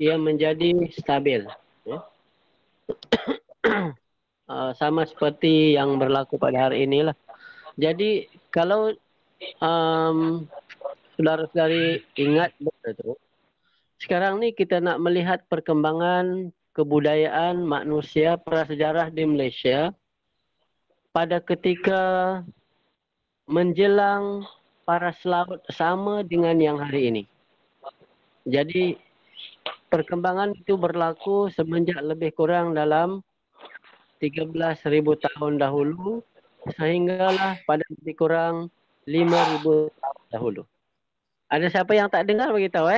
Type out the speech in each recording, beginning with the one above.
ia menjadi stabil. Ya. Sama seperti yang berlaku pada hari inilah. Jadi kalau saudara-saudari ingat betul, sekarang ni kita nak melihat perkembangan kebudayaan manusia prasejarah di Malaysia pada ketika menjelang para selaut sama dengan yang hari ini. Jadi perkembangan itu berlaku semenjak lebih kurang dalam 13,000 tahun dahulu sehinggalah pada lebih kurang 5,000 tahun dahulu. Ada siapa yang tak dengar beritahu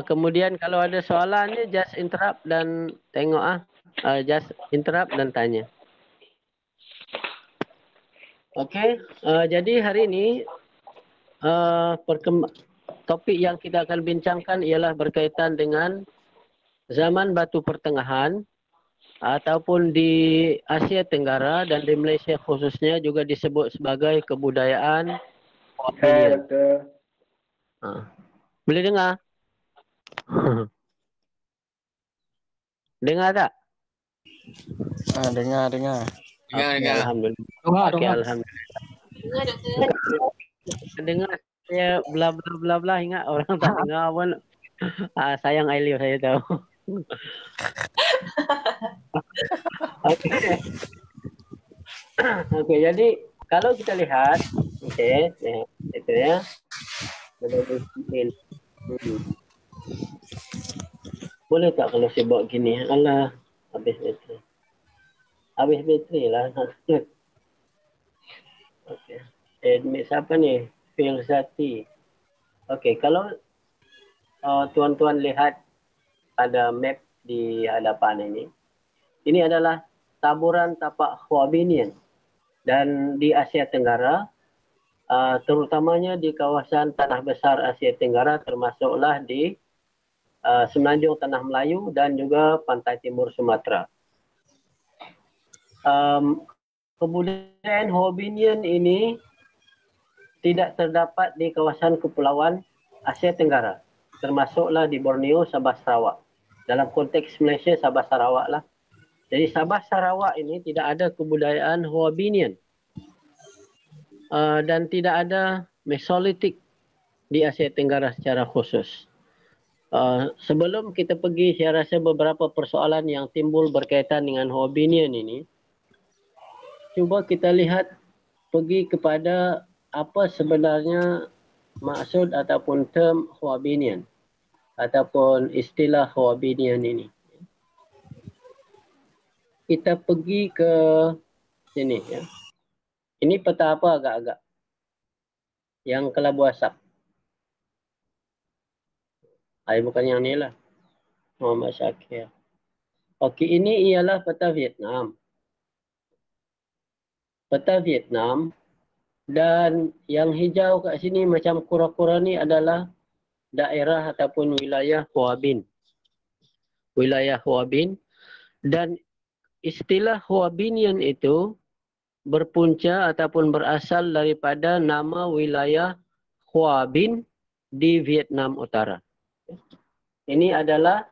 kemudian kalau ada soalannya just interrupt dan tengok just interrupt dan tanya. Okey, jadi hari ini topik yang kita akan bincangkan ialah berkaitan dengan zaman Batu Pertengahan ataupun di Asia Tenggara dan di Malaysia khususnya juga disebut sebagai kebudayaan Wahinian. Boleh dengar? Dengar tak? Dengar. Okay, Alhamdulillah. Okay, Alhamdulillah. Dengar saya bla bla bla bla, ingat orang tak dengar pun sayang Ailio saya tahu. Okay. Okay, jadi kalau kita lihat, itu ya. Boleh tak kalau saya buat gini? Alah, habis bateri. Habis bateri lah. Okay. Admit siapa ni? Phil Zati. Okay, kalau tuan-tuan lihat pada map di hadapan ini adalah taburan tapak Huabinian. Dan di Asia Tenggara, terutamanya di kawasan Tanah Besar Asia Tenggara, termasuklah di Semenanjung Tanah Melayu dan juga Pantai Timur Sumatera. Kebudayaan Huabinian ini tidak terdapat di kawasan kepulauan Asia Tenggara, termasuklah di Borneo, Sabah, Sarawak. Dalam konteks Malaysia, Sabah, Sarawak lah. Jadi Sabah, Sarawak ini tidak ada kebudayaan Huabinian. Dan tidak ada Mesolitik di Asia Tenggara secara khusus. Sebelum kita pergi, saya rasa beberapa persoalan yang timbul berkaitan dengan Huabinian ini, cuba kita lihat pergi kepada apa sebenarnya maksud ataupun term Huabinian ataupun istilah Huabinian ini. Kita pergi ke sini ya. Ini peta apa agak-agak? Yang kelabu asap. Bukan yang ni lah. Muhammad Syakir. Okey, ini ialah peta Vietnam. Peta Vietnam. Dan yang hijau kat sini macam kura-kura ni adalah daerah ataupun wilayah Huabin. Wilayah Huabin. Dan istilah Huabinian itu berpunca ataupun berasal daripada nama wilayah Huabin di Vietnam Utara. Ini adalah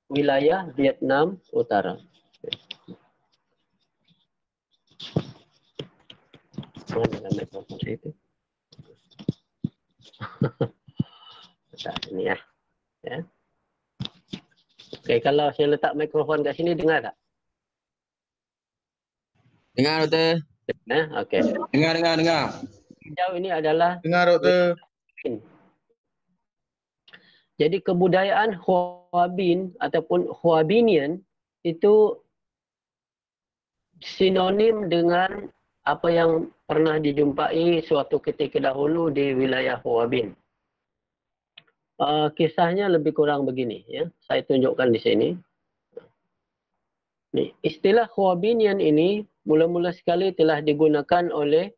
wilayah Vietnam Utara. Mana mikrofon saya itu? Tak, sini ya. Okey, kalau saya letak mikrofon kat sini, dengar tak? Dengar, Doktor. Okey. Dengar. Hijau ini adalah Dengar, Doktor. Jadi kebudayaan Huabin ataupun Huabinian itu sinonim dengan apa yang pernah dijumpai suatu ketika dahulu di wilayah Huabin. Kisahnya lebih kurang begini ya. Saya tunjukkan di sini. Istilah Huabinian ini mula-mula sekali telah digunakan oleh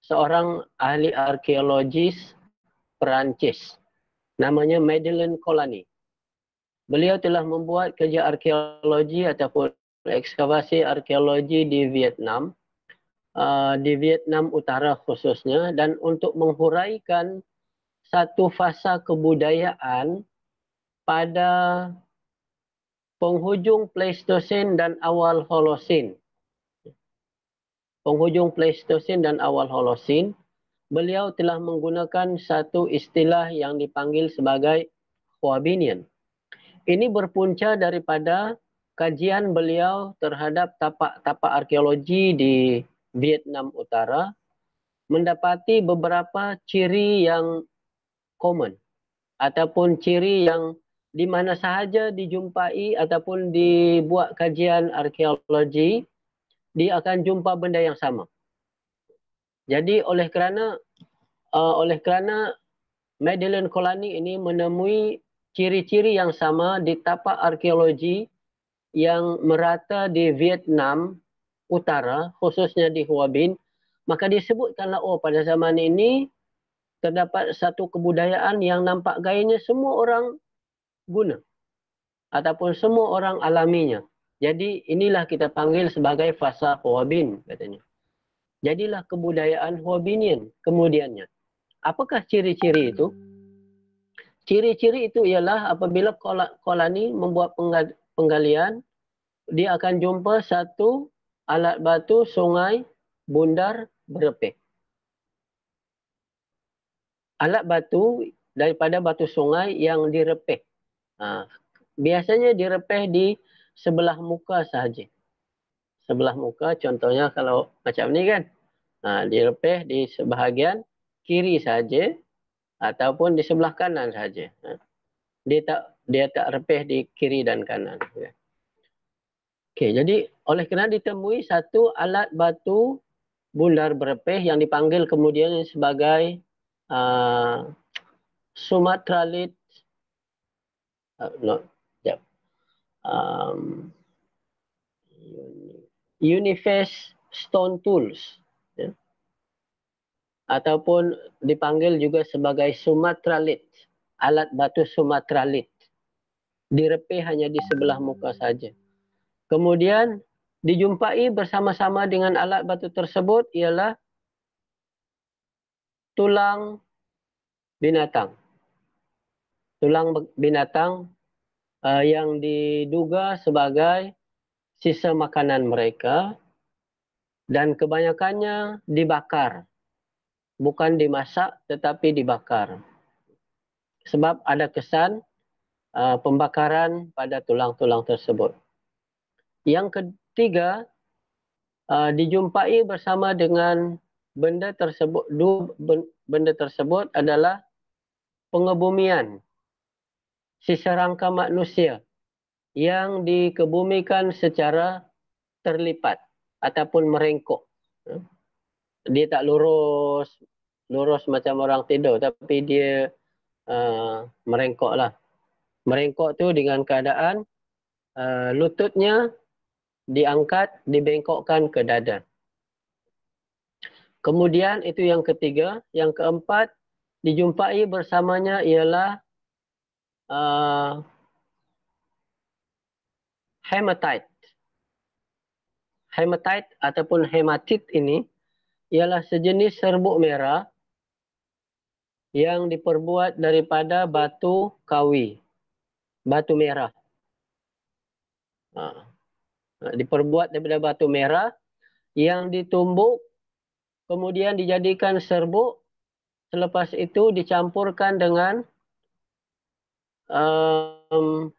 seorang ahli arkeologis Perancis. Namanya Madeleine Colany. Beliau telah membuat kerja arkeologi ataupun ekskavasi arkeologi di Vietnam Utara khususnya, dan untuk menghuraikan satu fasa kebudayaan pada penghujung Pleistosen dan awal Holosin. Penghujung Pleistosen dan awal Holosin, beliau telah menggunakan satu istilah yang dipanggil sebagai Hoabinian. Ini berpunca daripada kajian beliau terhadap tapak-tapak arkeologi di Vietnam Utara, mendapati beberapa ciri yang common ataupun ciri yang di mana sahaja dijumpai ataupun dibuat kajian arkeologi, dia akan jumpa benda yang sama. Jadi oleh kerana Madeleine Kolani ini menemui ciri-ciri yang sama di tapak arkeologi yang merata di Vietnam Utara, khususnya di Hua Bin, maka disebutkanlah, oh pada zaman ini terdapat satu kebudayaan yang nampak gayanya semua orang guna ataupun semua orang alaminya. Jadi inilah kita panggil sebagai fasa Hua Bin katanya. Jadilah kebudayaan Hua Binian kemudiannya. Apakah ciri-ciri itu? Ciri-ciri itu ialah apabila Kolani membuat penggalian, dia akan jumpa satu alat batu sungai bundar berepeh. Alat batu daripada batu sungai yang direpeh. Biasanya direpeh di sebelah muka sahaja. Sebelah muka, contohnya kalau macam ni kan, direpeh di sebahagian kiri saja ataupun di sebelah kanan saja. Dia tak repeh di kiri dan kanan. Okey, jadi oleh kerana ditemui satu alat batu bundar berepeh yang dipanggil kemudian sebagai Sumatralite Uniface Stone Tools, ya, ataupun dipanggil juga sebagai Sumatralite, alat batu Sumatralite. Direpeh hanya di sebelah muka saja. Kemudian dijumpai bersama-sama dengan alat batu tersebut ialah tulang binatang. Tulang binatang yang diduga sebagai sisa makanan mereka dan kebanyakannya dibakar. Bukan dimasak tetapi dibakar. Sebab ada kesan pembakaran pada tulang-tulang tersebut. Yang ketiga, dijumpai bersama dengan benda tersebut, benda tersebut adalah pengebumian sisa rangka manusia yang dikebumikan secara terlipat ataupun merengkok. Dia tak lurus macam orang tidur, tapi dia merengkok lah. Merengkok tu dengan keadaan lututnya diangkat, dibengkokkan ke dada. Kemudian itu yang ketiga. Yang keempat, dijumpai bersamanya ialah hematite. Hematite ataupun hematit ini ialah sejenis serbuk merah yang diperbuat daripada batu kawi, batu merah. Diperbuat daripada batu merah yang ditumbuk, kemudian dijadikan serbuk. Selepas itu dicampurkan dengan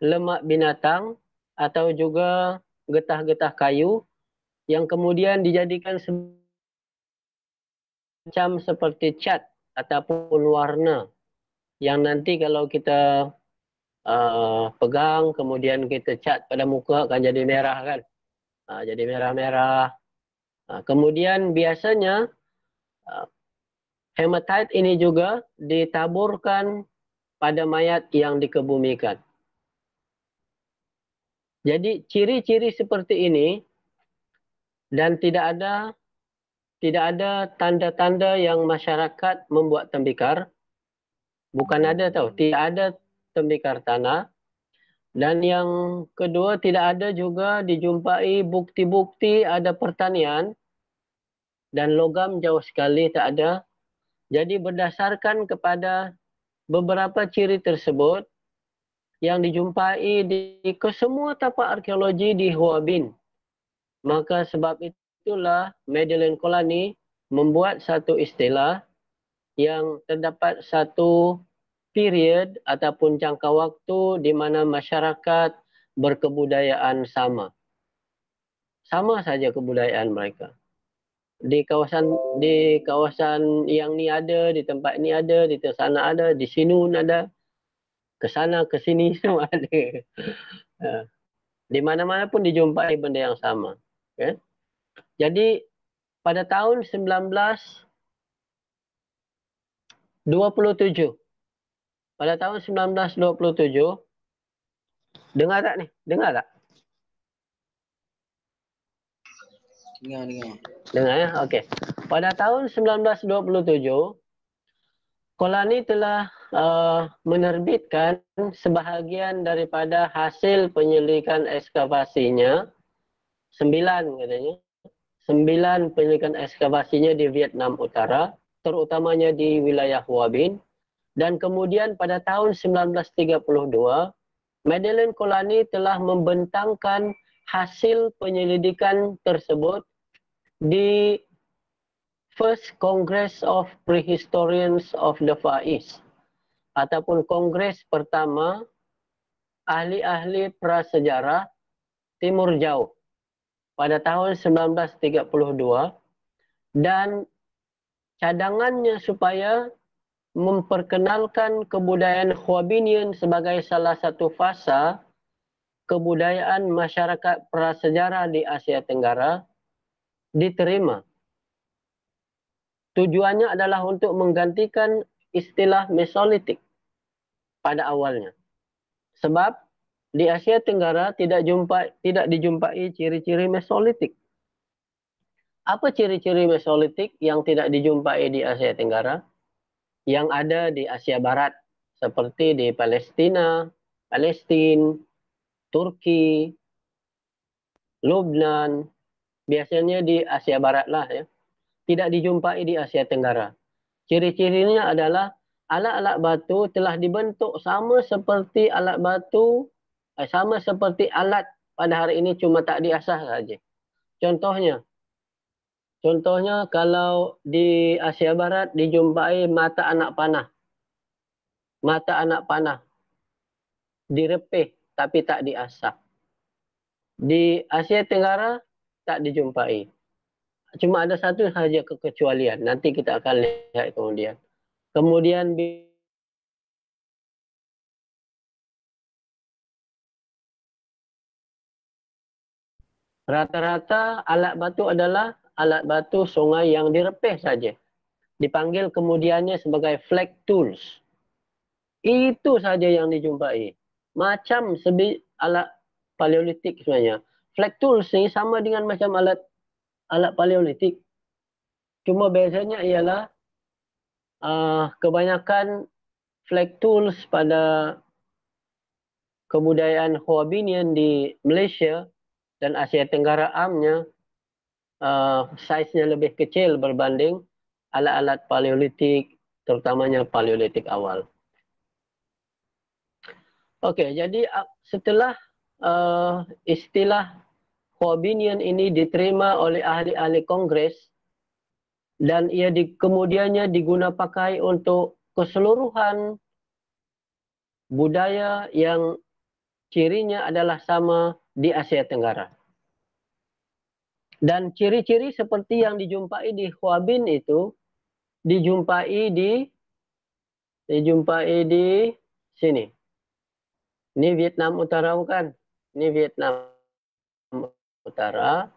lemak binatang atau juga getah-getah kayu yang kemudian dijadikan macam seperti cat ataupun warna yang nanti kalau kita pegang kemudian kita cat pada muka akan jadi merah kan. Jadi merah-merah. Kemudian biasanya hematite ini juga ditaburkan pada mayat yang dikebumikan. Jadi ciri-ciri seperti ini dan tidak ada tanda-tanda yang masyarakat membuat tembikar. Bukan ada tahu, tidak ada tembikar tanah. Dan yang kedua, tidak ada juga dijumpai bukti-bukti ada pertanian dan logam jauh sekali tak ada. Jadi berdasarkan kepada beberapa ciri tersebut yang dijumpai di kesemua tapak arkeologi di Hua Bin. Maka sebab itulah Madeleine Kolani membuat satu istilah yang terdapat satu period ataupun jangka waktu di mana masyarakat berkebudayaan sama. Sama saja kebudayaan mereka. Di kawasan yang ni ada, di tempat ni ada, di sana ada, di sini ada, ke sana ke sini semua ada. Di mana-mana pun dijumpai benda yang sama. Okay? Jadi pada tahun 1927, dengar tak ni? Dengar tak? Dengar ya? Okey. Pada tahun 1927, Kolani telah menerbitkan sebahagian daripada hasil penyelidikan ekskavasinya, 9 katanya, 9 penyelidikan ekskavasinya di Vietnam Utara, terutamanya di wilayah Hua Bin. Dan kemudian pada tahun 1932, Madeleine Kolani telah membentangkan hasil penyelidikan tersebut di First Congress of Prehistorians of the Far East, ataupun kongres pertama ahli-ahli prasejarah Timur Jauh pada tahun 1932, dan cadangannya supaya memperkenalkan kebudayaan Hua Binian sebagai salah satu fasa kebudayaan masyarakat prasejarah di Asia Tenggara diterima. Tujuannya adalah untuk menggantikan istilah Mesolitik pada awalnya. Sebab di Asia Tenggara tidak dijumpai ciri-ciri Mesolitik. Apa ciri-ciri Mesolitik yang tidak dijumpai di Asia Tenggara? Yang ada di Asia Barat, seperti di Palestina, Turki, Lebanon, biasanya di Asia Barat lah ya. Tidak dijumpai di Asia Tenggara. Ciri-cirinya adalah alat-alat batu telah dibentuk sama seperti alat pada hari ini, cuma tak diasah saja. Contohnya kalau di Asia Barat dijumpai mata anak panah. Mata anak panah direpih tapi tak diasah. Di Asia Tenggara tak dijumpai. Cuma ada satu sahaja kekecualian. Nanti kita akan lihat kemudian. Kemudian rata-rata alat batu adalah alat batu sungai yang direpih saja. Dipanggil kemudiannya sebagai flag tools. Itu saja yang dijumpai. Macam alat paleolitik sebenarnya. Flag tools ni sama dengan macam alat paleolitik. Cuma bezanya ialah kebanyakan flag tools pada kebudayaan Hua Binian di Malaysia dan Asia Tenggara amnya saiznya lebih kecil berbanding alat-alat paleolitik, terutamanya paleolitik awal. Okey, jadi setelah istilah Hua Binian ini diterima oleh ahli-ahli kongres, dan ia kemudiannya digunapakai untuk keseluruhan budaya yang cirinya adalah sama di Asia Tenggara. Dan ciri-ciri seperti yang dijumpai di Hua Bin itu dijumpai di sini. Ini Vietnam Utara bukan? Ini Vietnam Utara.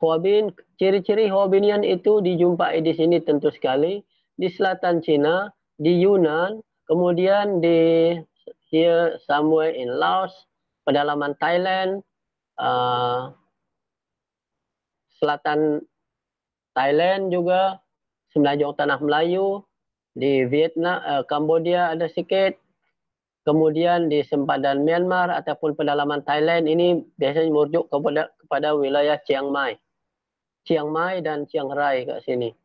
Hua Bin, ciri-ciri Hua Binian itu dijumpai di sini tentu sekali, di selatan China, di Yunnan, kemudian di here somewhere in Laos, pedalaman Thailand, selatan Thailand juga, semenanjung Tanah Melayu, di Vietnam, Kambodia ada sikit, kemudian di sempadan Myanmar ataupun pedalaman Thailand ini biasanya merujuk kepada wilayah Chiang Mai dan Chiang Rai kat sini.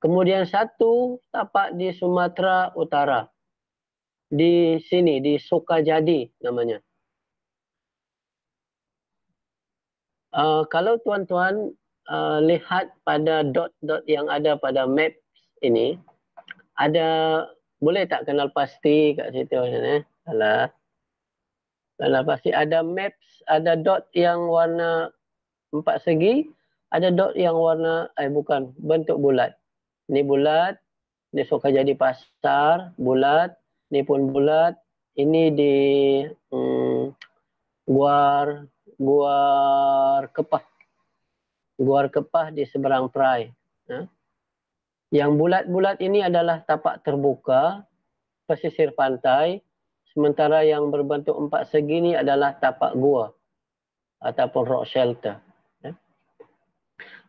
Kemudian satu tapak di Sumatera Utara. di sini, di Sukajadi namanya. Kalau tuan-tuan lihat pada dot-dot yang ada pada map ini, ada, boleh tak kenal pasti kat situ? Alah, kenal pasti ada maps, ada dot yang warna 4 segi, ada dot yang warna, bukan, bentuk bulat. Ini bulat, ini Sukajadi pasar, bulat, ini pun bulat, ini di hmm, Guar Guar Kepah. Guar Kepah di seberang Perai. Yang bulat-bulat ini adalah tapak terbuka, pesisir pantai, sementara yang berbentuk 4 segi ini adalah tapak gua ataupun rock shelter.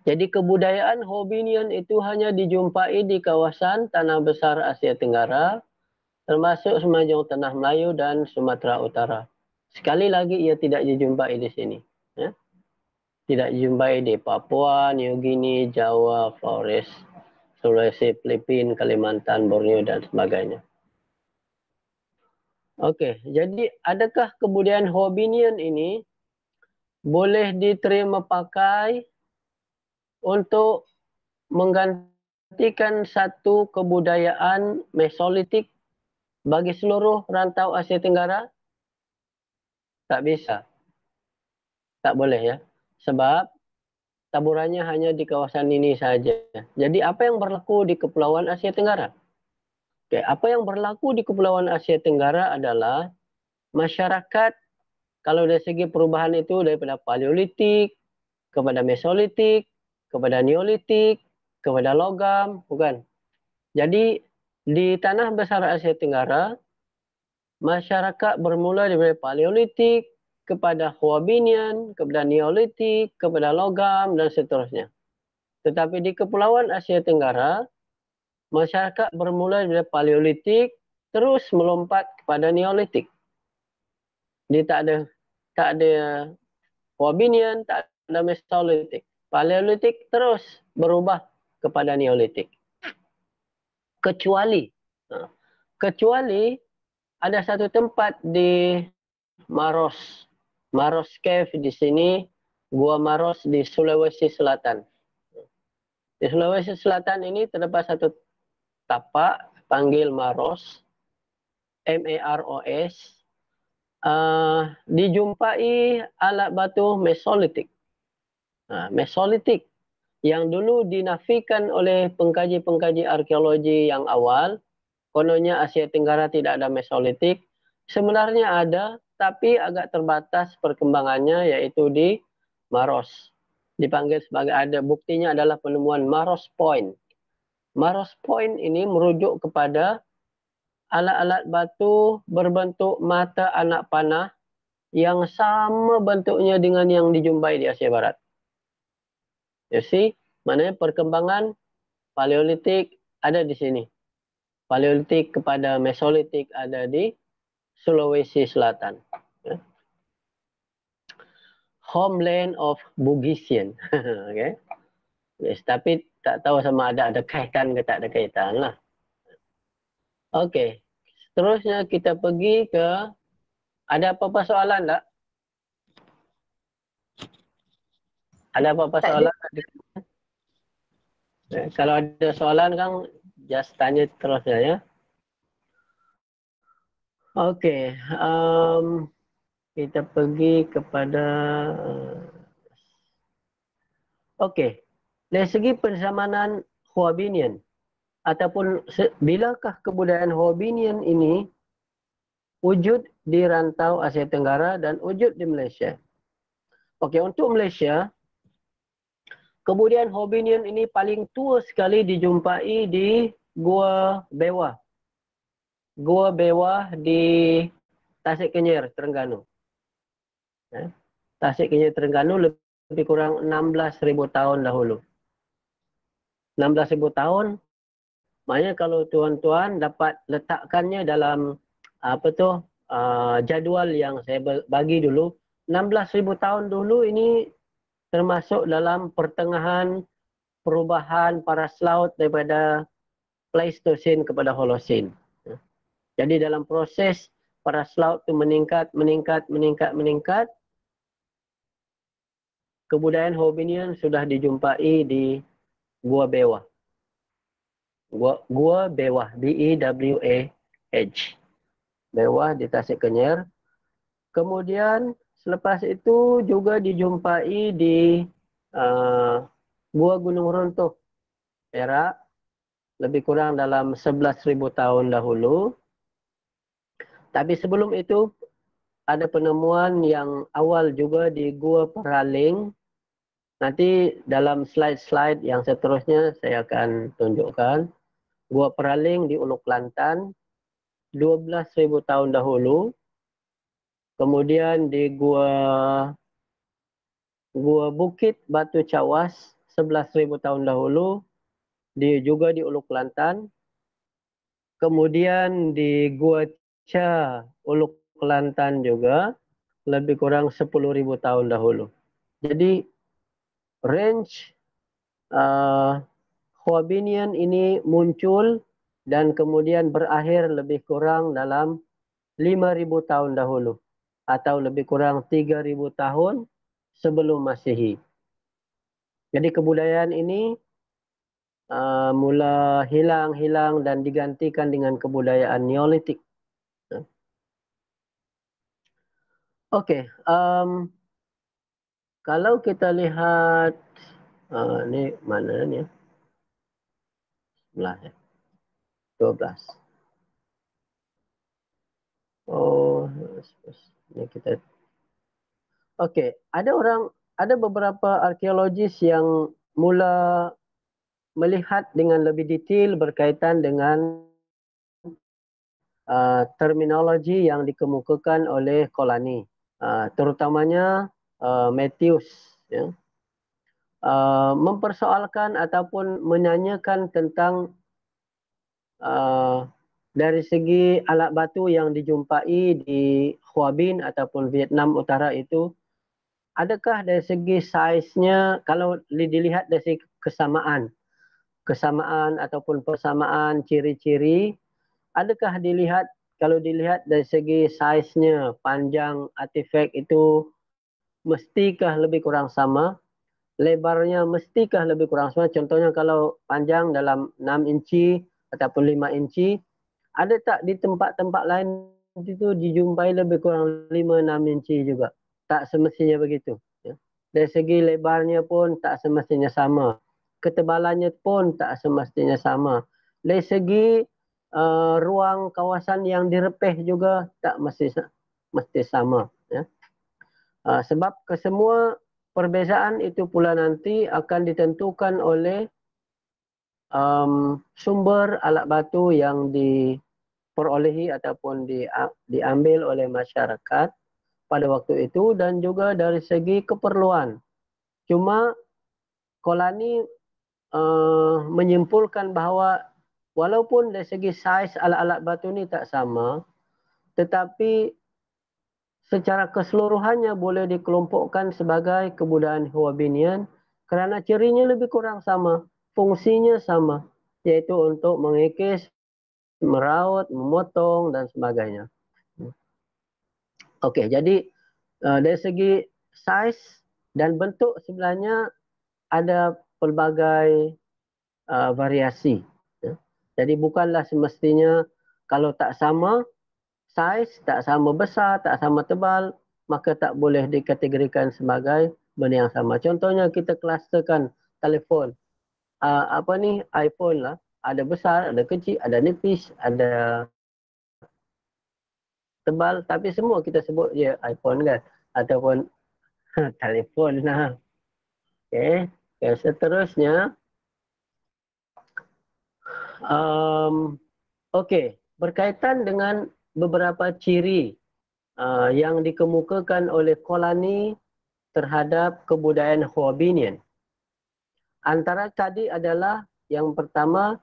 Jadi kebudayaan Hobbinian itu hanya dijumpai di kawasan Tanah Besar Asia Tenggara, termasuk Semenanjung Tanah Melayu dan Sumatera Utara. Sekali lagi ia tidak dijumpai di sini. Tidak dijumpai di Papua, New Guinea, Jawa, Flores, Sulawesi, Filipina, Kalimantan, Borneo dan sebagainya. Okey, jadi adakah kebudayaan Hobbinian ini boleh diterima pakai untuk menggantikan satu kebudayaan Mesolitik bagi seluruh rantau Asia Tenggara? Tak bisa. Tak boleh ya. Sebab taburannya hanya di kawasan ini saja. Jadi apa yang berlaku di Kepulauan Asia Tenggara? Okay, apa yang berlaku di Kepulauan Asia Tenggara adalah masyarakat, kalau dari segi perubahan itu daripada Paleolitik kepada Mesolitik, kepada Neolitik, kepada logam, bukan? Jadi di tanah besar Asia Tenggara, masyarakat bermula dari Paleolitik kepada Hoabinian, kepada Neolitik, kepada logam dan seterusnya. Tetapi di Kepulauan Asia Tenggara, masyarakat bermula dari Paleolitik terus melompat kepada Neolitik. Dia tak ada Hoabinian, tak ada Mesolitik. Paleolitik terus berubah kepada Neolitik. Kecuali ada satu tempat di Maros. Maros Cave di sini, Gua Maros di Sulawesi Selatan. Di Sulawesi Selatan ini terdapat satu tapak panggil Maros, M-A-R-O-S. Dijumpai alat batu Mesolitik. Mesolitik yang dulu dinafikan oleh pengkaji-pengkaji arkeologi yang awal, kononnya Asia Tenggara tidak ada Mesolitik. Sebenarnya ada, tapi agak terbatas perkembangannya, yaitu di Maros. Dipanggil sebagai, ada buktinya adalah penemuan Maros Point. Maros Point ini merujuk kepada alat-alat batu berbentuk mata anak panah yang sama bentuknya dengan yang dijumpai di Asia Barat. You see, maknanya perkembangan Paleolitik ada di sini. Paleolitik kepada Mesolitik ada di Sulawesi Selatan. Homeland of Bugisian. Okay. Yes, tapi tak tahu sama ada kaitan ke tak ada kaitan lah. Okey. Seterusnya kita pergi ke, ada apa-apa soalan tak? Ada apa-apa soalan? Kalau ada soalan kan just tanya terus ya. Okey. Kita pergi kepada okey. Dari segi perzamanan Hoabinian ataupun bilakah kebudayaan Hoabinian ini wujud di rantau Asia Tenggara dan wujud di Malaysia? Okey, untuk Malaysia, kebudayaan Hoabinian ini paling tua sekali dijumpai di Gua Bewah. Gua Bewah di Tasik Kenyir, Terengganu. Tasik Kenyir, Terengganu lebih kurang 16,000 tahun dahulu. 16,000 tahun, maknanya kalau tuan-tuan dapat letakkannya dalam jadual yang saya bagi dulu, 16,000 tahun dulu ini termasuk dalam pertengahan perubahan paras laut daripada Pleistocene kepada Holocene. Jadi dalam proses paras laut itu meningkat, kebudayaan Hoabinian sudah dijumpai di Gua Bewah. Gua Bewah, B-E-W-A-H. Bewah di Tasik Kenyer. Kemudian selepas itu juga dijumpai di Gua Gunung Runtuh, Perak, lebih kurang dalam 11.000 tahun dahulu. Tapi sebelum itu ada penemuan yang awal juga di Gua Peraling. Nanti dalam slide-slide yang seterusnya saya akan tunjukkan. Gua Peraling di Ulu Kelantan 12.000 tahun dahulu. Kemudian di Gua Bukit Batu Cawas 11.000 tahun dahulu, juga di Ulu Kelantan. Kemudian di Gua Ca Ulu Kelantan juga lebih kurang 10.000 tahun dahulu. Jadi range Hoabinian ini muncul dan kemudian berakhir lebih kurang dalam 5.000 tahun dahulu atau lebih kurang 3.000 tahun sebelum Masehi. Jadi kebudayaan ini mula hilang dan digantikan dengan kebudayaan Neolitik. Okey, kalau kita lihat ni mana ni? Sebelah ya. 12. Oh, ni kita. Okey, ada beberapa arkeologis yang mula melihat dengan lebih detail berkaitan dengan terminologi yang dikemukakan oleh Kolani, terutamanya Matthews, ya. Mempersoalkan ataupun menanyakan tentang dari segi alat batu yang dijumpai di Hua Bin ataupun Vietnam Utara itu, adakah dari segi saiznya, kalau dilihat dari segi kesamaan ataupun persamaan ciri-ciri, adakah kalau dilihat dari segi saiznya, panjang artifak itu mestikah lebih kurang sama? Lebarnya mestikah lebih kurang sama? Contohnya kalau panjang dalam 6 inci ataupun 5 inci, ada tak di tempat-tempat lain itu dijumpai lebih kurang 5-6 inci juga? Tak semestinya begitu. Ya. Dari segi lebarnya pun tak semestinya sama. Ketebalannya pun tak semestinya sama. Dari segi ruang kawasan yang direpeh juga tak mesti sama. Ya. Sebab kesemua perbezaan itu pula nanti akan ditentukan oleh sumber alat batu yang diperolehi ataupun diambil oleh masyarakat pada waktu itu dan juga dari segi keperluan. Cuma Kolani menyimpulkan bahawa walaupun dari segi saiz alat-alat batu ni tak sama, tetapi secara keseluruhannya boleh dikelompokkan sebagai kebudayaan Hoabinian kerana cirinya lebih kurang sama, fungsinya sama, iaitu untuk mengikis, meraut, memotong dan sebagainya. Okey, jadi dari segi saiz dan bentuk sebenarnya ada pelbagai variasi. Ya. Jadi bukanlah semestinya kalau tak sama saiz, tak sama besar, tak sama tebal, maka tak boleh dikategorikan sebagai benda yang sama. Contohnya kita klusterkan telefon. iPhone lah. Ada besar, ada kecil, ada nipis, ada tebal. Tapi semua kita sebut je iPhone kan. Ataupun telefon lah. Okay. Seterusnya. Okey. Berkaitan dengan beberapa ciri yang dikemukakan oleh Kolani terhadap kebudayaan Hoabinian. Antara tadi adalah yang pertama,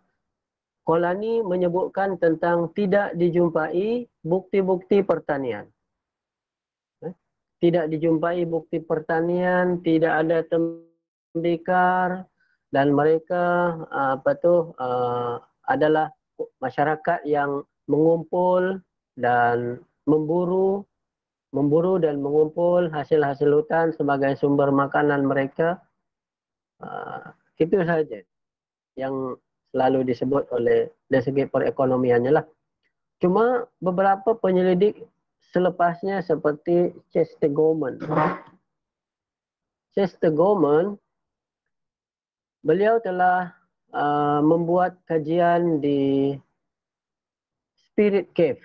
Kolani menyebutkan tentang tidak dijumpai bukti-bukti pertanian. Tidak dijumpai bukti pertanian, tidak ada tembikar dan mereka adalah masyarakat yang mengumpul dan memburu dan mengumpul hasil-hasil hutan sebagai sumber makanan mereka. Itu saja yang selalu disebut oleh dari segi perekonomiannya lah. Cuma beberapa penyelidik selepasnya seperti Chester Gorman. Chester Gorman, beliau telah membuat kajian di Spirit Cave.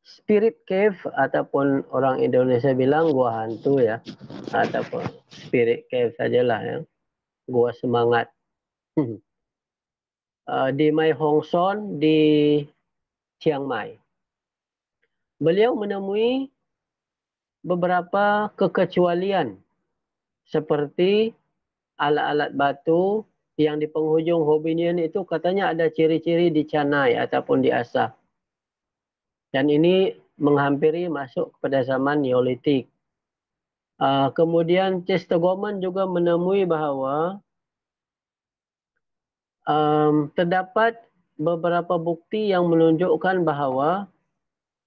Spirit Cave ataupun orang Indonesia bilang gua hantu ya, ataupun Spirit Cave sajalah ya, gua semangat. Di Mai Hong Son di Chiang Mai. Beliau menemui beberapa kekecualian seperti alat-alat batu yang di penghujung Hobbinian itu katanya ada ciri-ciri dicanai ataupun diasah. Dan ini menghampiri masuk kepada zaman Neolitik. Kemudian Chester Gorman juga menemui bahawa terdapat beberapa bukti yang menunjukkan bahawa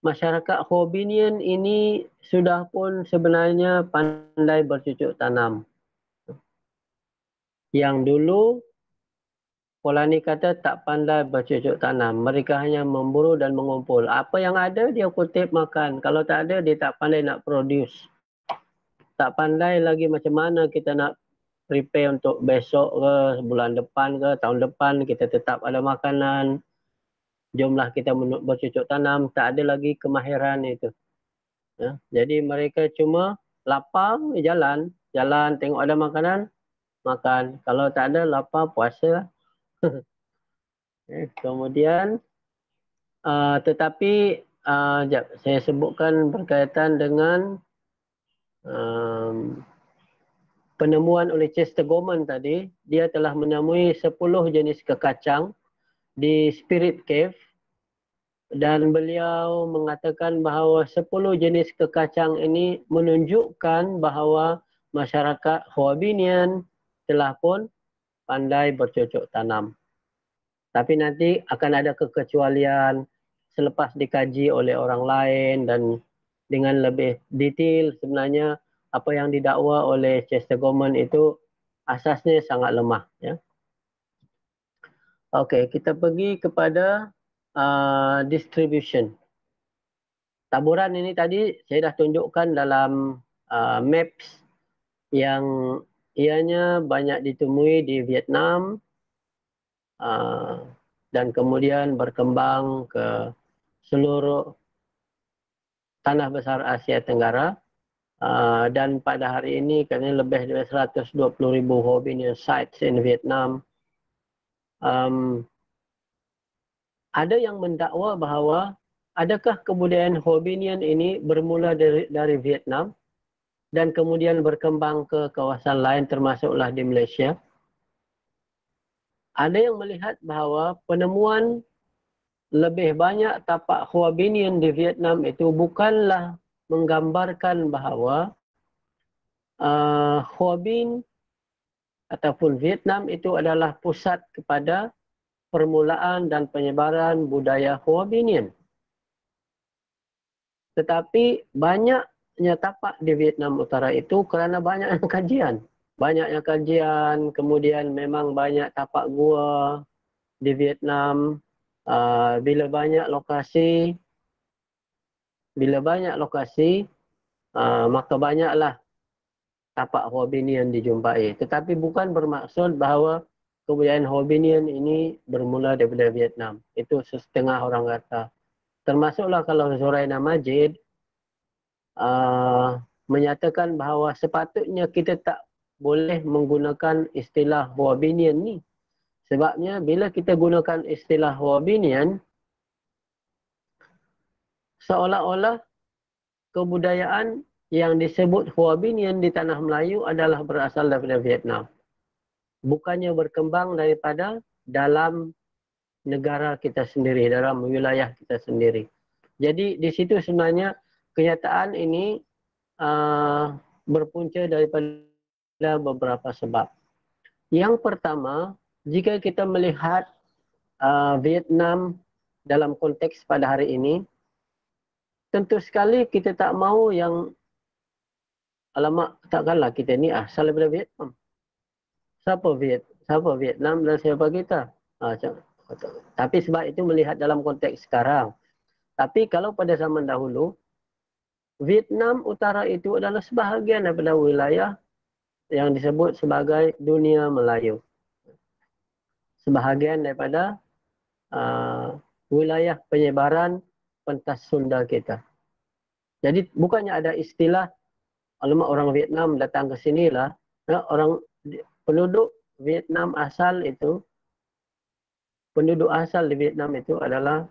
masyarakat Hobbinian ini sudah pun sebenarnya pandai bercucuk tanam. Yang dulu Polanyi kata tak pandai bercucuk tanam. Mereka hanya memburu dan mengumpul. Apa yang ada dia kutip makan. Kalau tak ada dia tak pandai nak produce. Tak pandai lagi macam mana kita nak prepare untuk besok ke, bulan depan ke, tahun depan kita tetap ada makanan. Jomlah kita bercucuk tanam. Tak ada lagi kemahiran itu. Ya. Jadi mereka cuma lapar, jalan. Jalan tengok ada makanan, makan. Kalau tak ada lapar, puasa. Kemudian tetapi saya sebutkan berkaitan dengan penemuan oleh Chester Gorman tadi. Dia telah menemui 10 jenis kekacang di Spirit Cave dan beliau mengatakan bahawa 10 jenis kekacang ini menunjukkan bahawa masyarakat Hoabinian telah pun pandai bercocok tanam. Tapi nanti akan ada kekecualian selepas dikaji oleh orang lain dan dengan lebih detail sebenarnya apa yang didakwa oleh Chester Gorman itu asasnya sangat lemah. Ya. Okey, kita pergi kepada distribution. Taburan ini tadi saya dah tunjukkan dalam maps yang ianya banyak ditemui di Vietnam, dan kemudian berkembang ke seluruh tanah besar Asia Tenggara. Dan pada hari ini kerana lebih dari 120,000 Hobbinian sites in Vietnam. Ada yang mendakwa bahawa adakah kebudayaan Hobbinian ini bermula dari Vietnam dan kemudian berkembang ke kawasan lain termasuklah di Malaysia. Ada yang melihat bahawa penemuan lebih banyak tapak Hoabinian di Vietnam itu bukanlah menggambarkan bahawa Hoabin ataupun Vietnam itu adalah pusat kepada permulaan dan penyebaran budaya Hoabinian. Tetapi banyaknya tapak di Vietnam Utara itu kerana banyaknya kajian. Banyaknya kajian, kemudian memang banyak tapak gua di Vietnam. Bila banyak lokasi, maka banyaklah tapak Hoabinian dijumpai. Tetapi bukan bermaksud bahawa kebudayaan Hoabinian ini bermula daripada Vietnam. Itu setengah orang kata. Termasuklah kalau Zoraina Majid menyatakan bahawa sepatutnya kita tak boleh menggunakan istilah Hoabinian ni. Sebabnya bila kita gunakan istilah Hoabinian, seolah-olah kebudayaan yang disebut Hoabinian di tanah Melayu adalah berasal daripada Vietnam. Bukannya berkembang daripada dalam negara kita sendiri, dalam wilayah kita sendiri. Jadi di situ sebenarnya kenyataan ini berpunca daripada beberapa sebab. Yang pertama, jika kita melihat Vietnam dalam konteks pada hari ini, tentu sekali kita tak mahu yang alamak, takkanlah kita ni asal daripada Vietnam. Siapa Vietnam dan siapa kita? Tapi sebab itu melihat dalam konteks sekarang. Tapi kalau pada zaman dahulu, Vietnam Utara itu adalah sebahagian daripada wilayah yang disebut sebagai dunia Melayu. Sebahagian daripada wilayah penyebaran pentas Sunda kita. Jadi bukannya ada istilah alamak orang Vietnam datang ke sinilah, orang penduduk Vietnam asal itu, penduduk asal di Vietnam itu adalah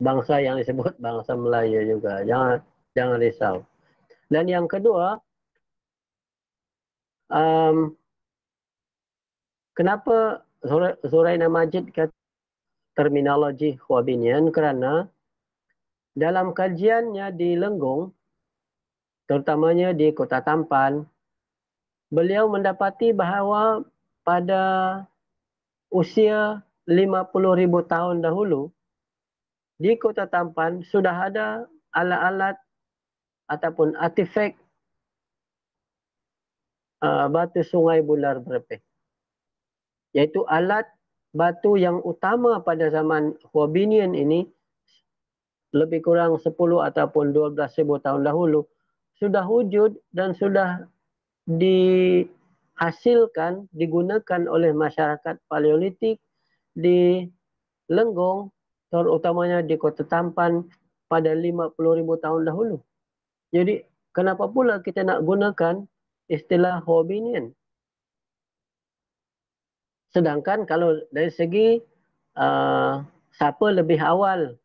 bangsa yang disebut bangsa Melayu juga. Jangan risau. Dan yang kedua, kenapa Zuraina Majid kata terminologi Hua Binian? Kerana dalam kajiannya di Lenggong, terutamanya di Kota Tampan, beliau mendapati bahawa pada usia 50,000 tahun dahulu, di Kota Tampan sudah ada alat-alat ataupun artifak batu sungai bular berpeh. Iaitu alat batu yang utama pada zaman Hua Binian ini, lebih kurang 10 ataupun 12,000 tahun dahulu, sudah wujud dan sudah dihasilkan, digunakan oleh masyarakat Paleolitik di Lenggong, terutamanya di Kota Tampan pada 50,000 tahun dahulu. Jadi, kenapa pula kita nak gunakan istilah Hua Binian? Sedangkan kalau dari segi siapa lebih awal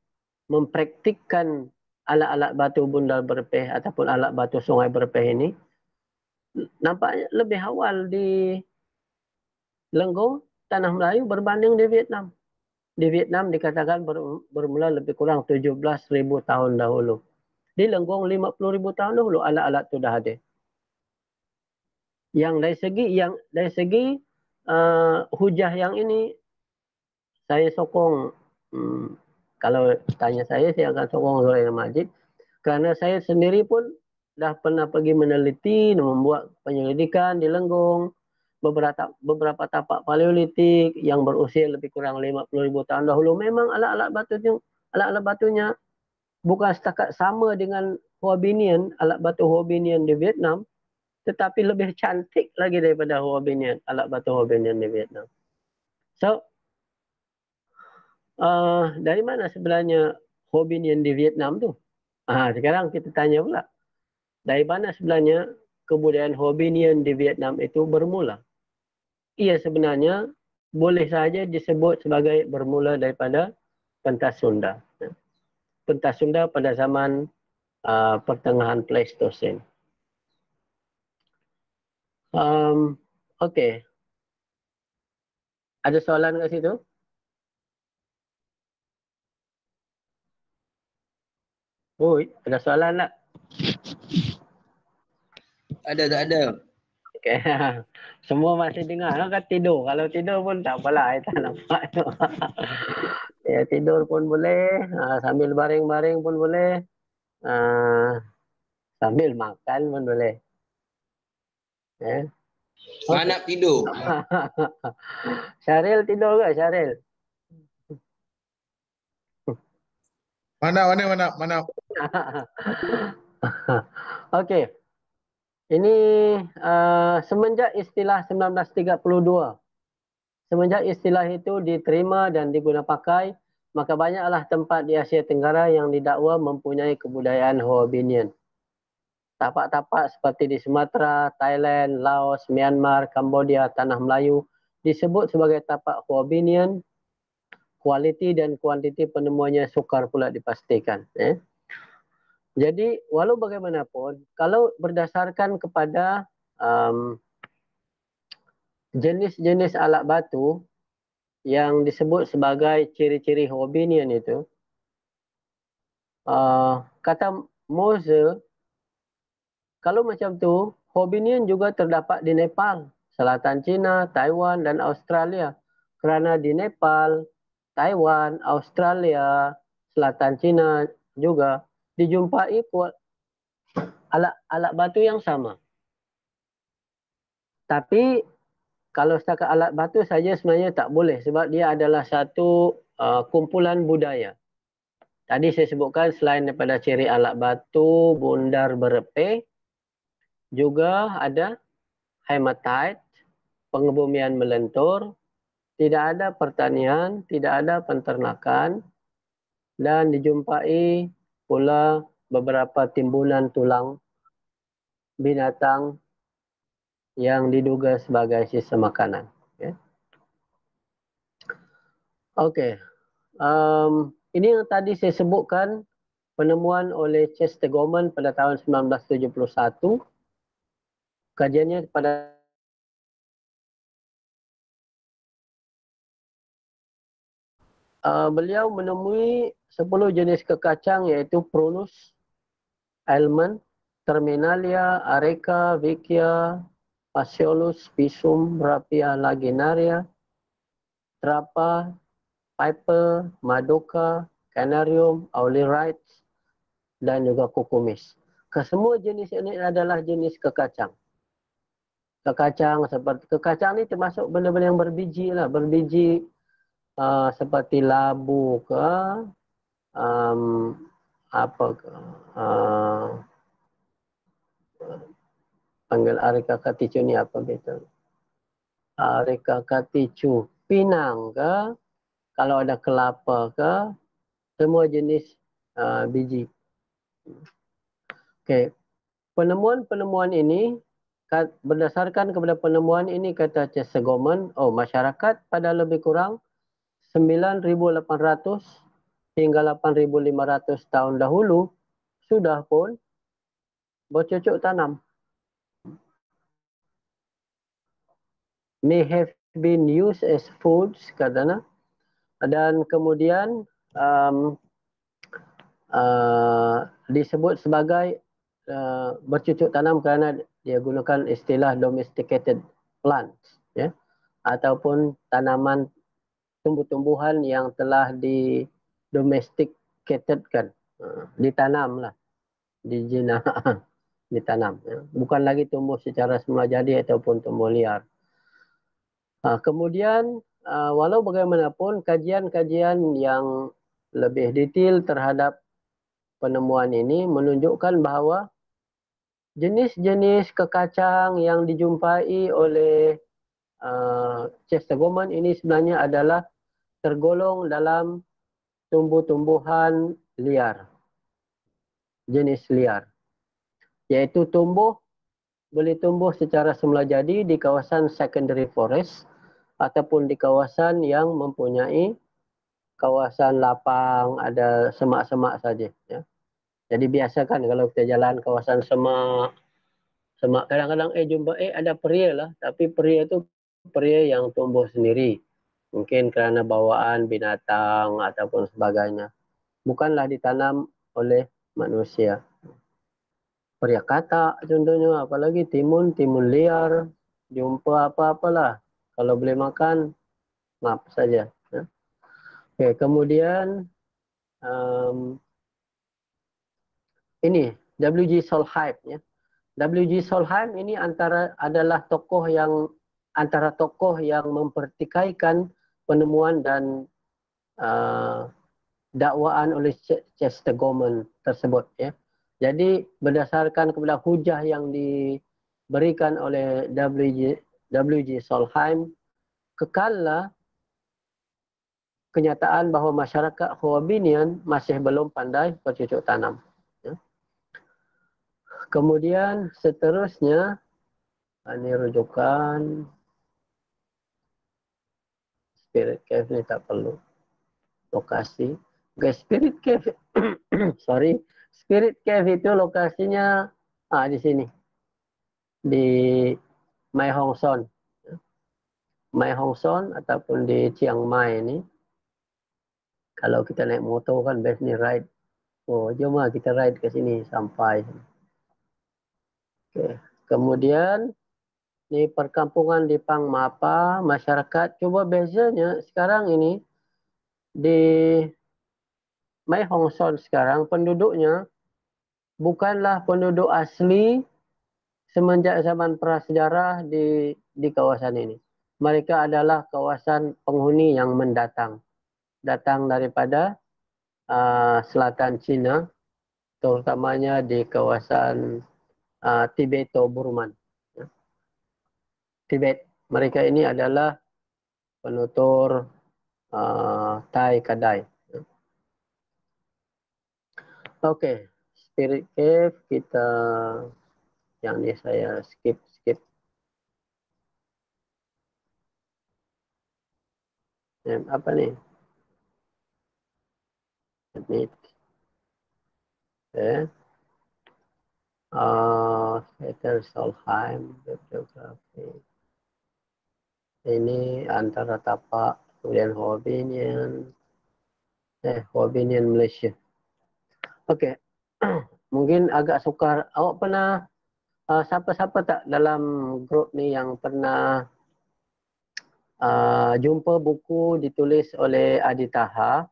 mempraktikkan alat-alat batu bundal berpeh ataupun alat batu sungai berpeh ini, nampaknya lebih awal di Lenggong, Tanah Melayu berbanding di Vietnam. Di Vietnam dikatakan bermula lebih kurang 17,000 tahun dahulu. Di Lenggong 50,000 tahun dahulu alat-alat itu dah ada. Yang dari segi hujah yang ini, saya sokong, kalau tanya saya akan sokong Zuraina Majid, kerana saya sendiri pun dah pernah pergi meneliti dan membuat penyelidikan di Lenggong, beberapa tapak Paleolitik yang berusia lebih kurang 50,000 tahun dahulu. Memang alat-alat batunya bukan setakat sama dengan Hua Binian, alat batu Hua Binian di Vietnam, tetapi lebih cantik lagi daripada Hua Binian, alat batu Hua Binian di Vietnam. So, dari mana sebenarnya Hua Binian di Vietnam tu? Sekarang kita tanya pula. Dari mana sebenarnya kebudayaan Hua Binian di Vietnam itu bermula? Ia sebenarnya boleh saja disebut sebagai bermula daripada pentas Sunda. Pentas Sunda pada zaman pertengahan Pleistocene. Okey. Ada soalan kat situ? Oh, ada soalan tak? Ada tak ada? Okay. Semua masih dengar kan tidur. Kalau tidur pun tak apalah, saya tak nampak tu. Ya, tidur pun boleh, sambil baring-baring pun boleh, sambil makan pun boleh. Mana nak tidur? Syaril tidur ke Syaril? Mana. Okey. Ini semenjak istilah 1932. Semenjak istilah itu diterima dan diguna pakai, maka banyaklah tempat di Asia Tenggara yang didakwa mempunyai kebudayaan Hua Binian. Tapak-tapak seperti di Sumatera, Thailand, Laos, Myanmar, Cambodia, Tanah Melayu disebut sebagai tapak Hua Binian. Kualiti dan kuantiti penemuannya sukar pula dipastikan. Jadi, walau bagaimanapun, kalau berdasarkan kepada jenis-jenis alat batu yang disebut sebagai ciri-ciri Hua Binian itu, kata Moser, kalau macam tu, Hua Binian juga terdapat di Nepal, Selatan China, Taiwan dan Australia. Kerana di Nepal, Taiwan, Australia, Selatan Cina juga dijumpai alat batu yang sama. Tapi kalau setakat alat batu saja sebenarnya tak boleh sebab dia adalah satu kumpulan budaya. Tadi saya sebutkan selain daripada ciri alat batu, bundar berepeh, juga ada hematite, pengebumian melentur, tidak ada pertanian, tidak ada penternakan, dan dijumpai pula beberapa timbunan tulang binatang yang diduga sebagai sisa makanan. Okay. Okey. Ini yang tadi saya sebutkan penemuan oleh Chester Gorman pada tahun 1971. Kajiannya pada beliau menemui 10 jenis kekacang iaitu Prunus, Almond, Terminalia, Areca, Vicia, Phaseolus, Pisum, Rapia lagenaria, Trapa, Piper, Madoka, Canarium, Aulerites, dan juga Cucumis. Kesemua jenis ini adalah jenis kekacang. Kekacang ni termasuk benda-benda yang berbiji lah, berbiji seperti labu ke, apa ke, panggil Areca Katicu ni apa betul? Areca Katicu pinang ke, kalau ada kelapa ke, semua jenis biji. Okey, penemuan-penemuan ini berdasarkan kepada penemuan ini kata Chester Gorman, masyarakat pada lebih kurang 9,800 hingga 8,500 tahun dahulu sudah pun bercocok tanam. May have been used as foods katanya. Dan kemudian disebut sebagai bercucuk tanam kerana dia gunakan istilah domesticated plants, ya, ataupun tanaman tumbuh-tumbuhan yang telah didomesticatedkan, ditanamlah, dijina, ditanam, ya. Bukan lagi tumbuh secara semula jadi ataupun tumbuh liar. Kemudian walau bagaimanapun kajian-kajian yang lebih detail terhadap penemuan ini menunjukkan bahawa jenis-jenis kekacang yang dijumpai oleh Chester Gorman ini sebenarnya adalah tergolong dalam tumbuh-tumbuhan liar, jenis liar, iaitu boleh tumbuh secara semula jadi di kawasan secondary forest ataupun di kawasan yang mempunyai kawasan lapang, ada semak-semak saja, ya. Jadi biasa kan kalau kita jalan kawasan semak, kadang-kadang jumpa ada peria lah, tapi peria tu peria yang tumbuh sendiri. Mungkin kerana bawaan binatang ataupun sebagainya. Bukanlah ditanam oleh manusia. Peria katak contohnya, apalagi timun liar, jumpa apa-apalah. Kalau boleh makan, ngap saja. Ya. Okay, kemudian ini W.G. Solheim, ya. W.G. Solheim ini adalah antara tokoh yang mempertikaikan penemuan dan dakwaan oleh Chester Gorman tersebut, ya. Jadi berdasarkan kepada hujah yang diberikan oleh W.G. Solheim, kekallah kenyataan bahawa masyarakat Hoabinian masih belum pandai bercocok tanam. Ya. Kemudian seterusnya, ini rujukan Spirit Cave ni tak perlu. Lokasi. Okay, Spirit Cave. Sorry. Spirit Cave itu lokasinya di sini. Di Mai Hong Son. Mai Hong Son ataupun di Chiang Mai ni. Kalau kita naik motor kan best ni ride. Jom lah kita ride ke sini sampai. Okay. Kemudian ni perkampungan di Pang Mapa, masyarakat. Cuba bezanya sekarang ini di Mae Hong Son sekarang penduduknya bukanlah penduduk asli semenjak zaman prasejarah di kawasan ini. Mereka adalah kawasan penghuni yang mendatang, datang daripada selatan China, terutamanya di kawasan Tibeto-Burman. Tibet, mereka ini adalah penutur Thai Kadai. Oke, Spirit Cave kita yang ini saya skip. Apa nih? Admit. Peter Solheim, bibliografi. Ini antara tapak, kemudian Hobbinian Malaysia. Oke, mungkin agak sukar. Awak pernah, siapa-siapa tak dalam grup ni yang pernah jumpa buku ditulis oleh Adi Taha,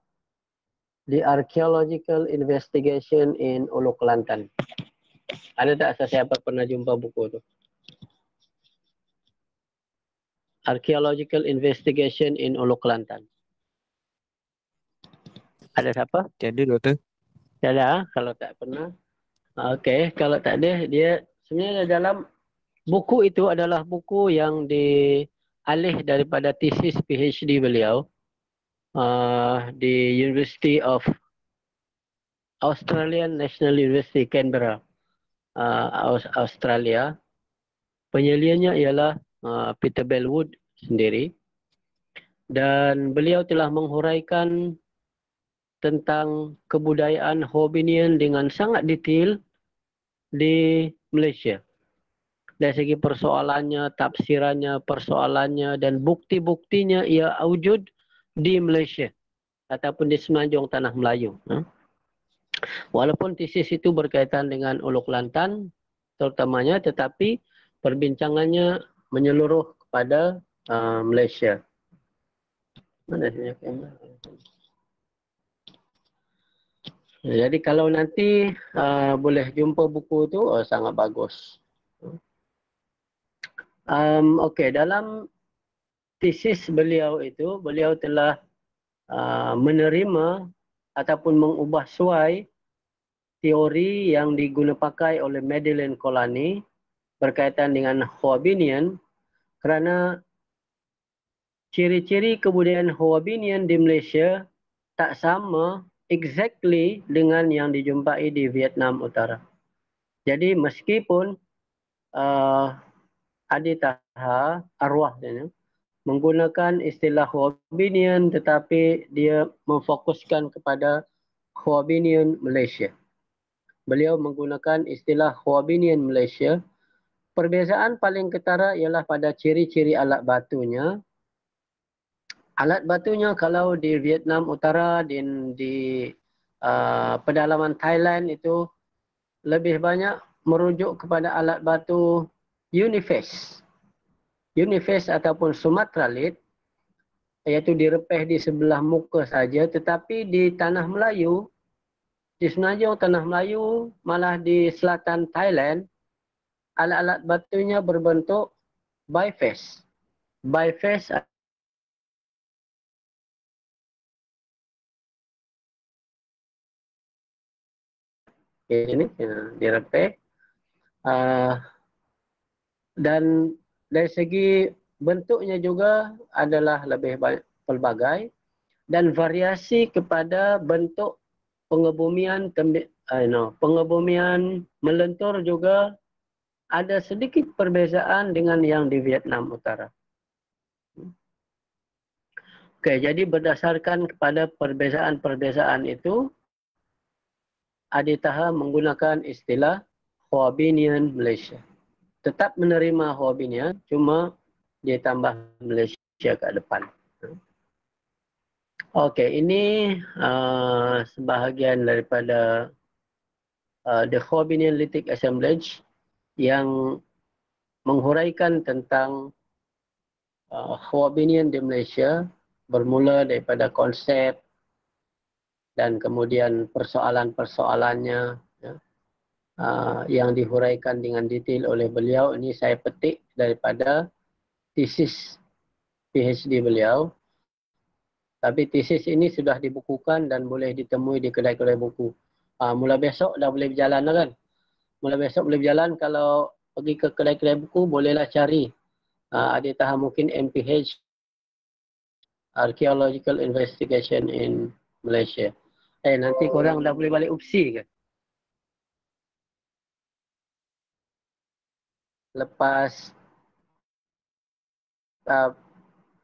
The Archaeological Investigation in Ulu Kelantan? Ada tak sesiapa pernah jumpa buku tu? Archaeological Investigation in Ulu Kelantan. Ada siapa? Tiada, Doktor. Tiada, kalau tak pernah. Okey, kalau tak ada, dia sebenarnya dalam buku itu adalah buku yang dialih daripada tesis PhD beliau di University of Australian National University Canberra, Australia. Penyeliannya ialah Peter Bellwood sendiri, dan beliau telah menghuraikan tentang kebudayaan Hobbinian dengan sangat detail di Malaysia. Dari segi persoalannya, tafsirannya, persoalannya dan bukti-buktinya ia wujud di Malaysia ataupun di semenanjung Tanah Melayu. Walaupun tesis itu berkaitan dengan Ulu Kelantan terutamanya, tetapi perbincangannya menyeluruh kepada Malaysia. Mana sebenarnya kamera? Jadi kalau nanti boleh jumpa buku itu, sangat bagus. Okey, dalam tesis beliau itu, beliau telah menerima ataupun mengubah suai teori yang digunakan oleh Madeleine Kolani berkaitan dengan Hobbinian, kerana ciri-ciri kebudayaan Hobbinian di Malaysia tak sama exactly dengan yang dijumpai di Vietnam Utara. Jadi meskipun Adi Taha, arwah dia, menggunakan istilah Hobbinian, tetapi dia memfokuskan kepada Hobbinian Malaysia. Beliau menggunakan istilah Hobbinian Malaysia. Perbezaan paling ketara ialah pada ciri-ciri alat batunya. Alat batunya kalau di Vietnam Utara dan di pedalaman Thailand itu lebih banyak merujuk kepada alat batu Uniface. Uniface ataupun Sumatralit, iaitu direpeh di sebelah muka saja, tetapi di Tanah Melayu, di semenanjung Tanah Melayu, malah di selatan Thailand, alat-alat batunya berbentuk biface. Biface ini direpeh. Dan dari segi bentuknya juga adalah lebih pelbagai, dan variasi kepada bentuk pengebumian pengebumian melentur juga ada sedikit perbezaan dengan yang di Vietnam Utara. Okey, jadi berdasarkan kepada perbezaan-perbezaan itu, Adi Taha menggunakan istilah Hobbinian Malaysia. Tetap menerima Hobbinian, cuma dia tambah Malaysia kat depan. Okey, ini sebahagian daripada The Hobbinian Lithic Assemblage yang menghuraikan tentang Hobbinian di Malaysia, bermula daripada konsep dan kemudian persoalan-persoalannya ya, yang dihuraikan dengan detail oleh beliau. Ini saya petik daripada tesis PhD beliau. Tapi tesis ini sudah dibukukan dan boleh ditemui di kedai-kedai buku. Mula besok dah boleh berjalan lah kan. Mula besok boleh berjalan. Kalau pergi ke kedai-kedai buku, bolehlah cari. Ada tahap mungkin MPH, Archaeological Investigation in Malaysia. Nanti korang dah boleh balik UPSI ke? Lepas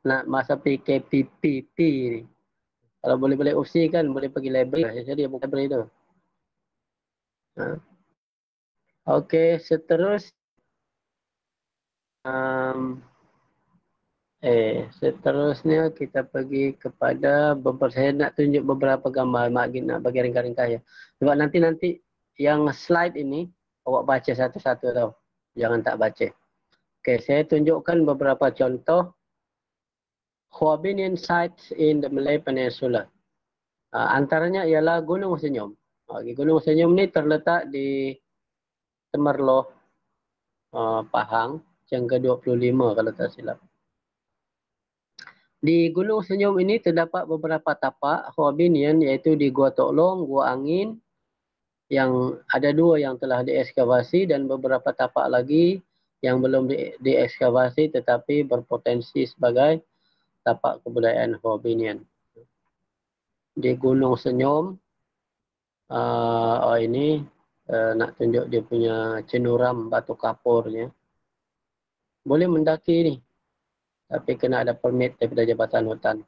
nak masa PKPP ni. Kalau boleh balik UPSI kan, boleh pergi library. Jadi bukan library tu. Okey, seterusnya kita pergi kepada saya nak tunjuk beberapa gambar, nak bagi ringkas-ringkas ya. Sebab nanti yang slide ini awak baca satu-satu tau. Jangan tak baca. Okey, saya tunjukkan beberapa contoh Hoabinhian sites in the Malay Peninsula. Antaranya ialah Gunung Senyum. Gunung Senyum ni terletak di Temerloh, Pahang, yang ke-25 kalau tak silap. Di Gunung Senyum ini terdapat beberapa tapak Hoabinhian, iaitu di Gua Tok Long, Gua Angin, yang ada 2 yang telah diekskavasi dan beberapa tapak lagi yang belum diekskavasi tetapi berpotensi sebagai tapak kebudayaan Hoabinhian. Di Gunung Senyum, ini nak tunjuk dia punya cenuram batu kapurnya. Boleh mendaki ni, tapi kena ada permit daripada Jabatan Hutan.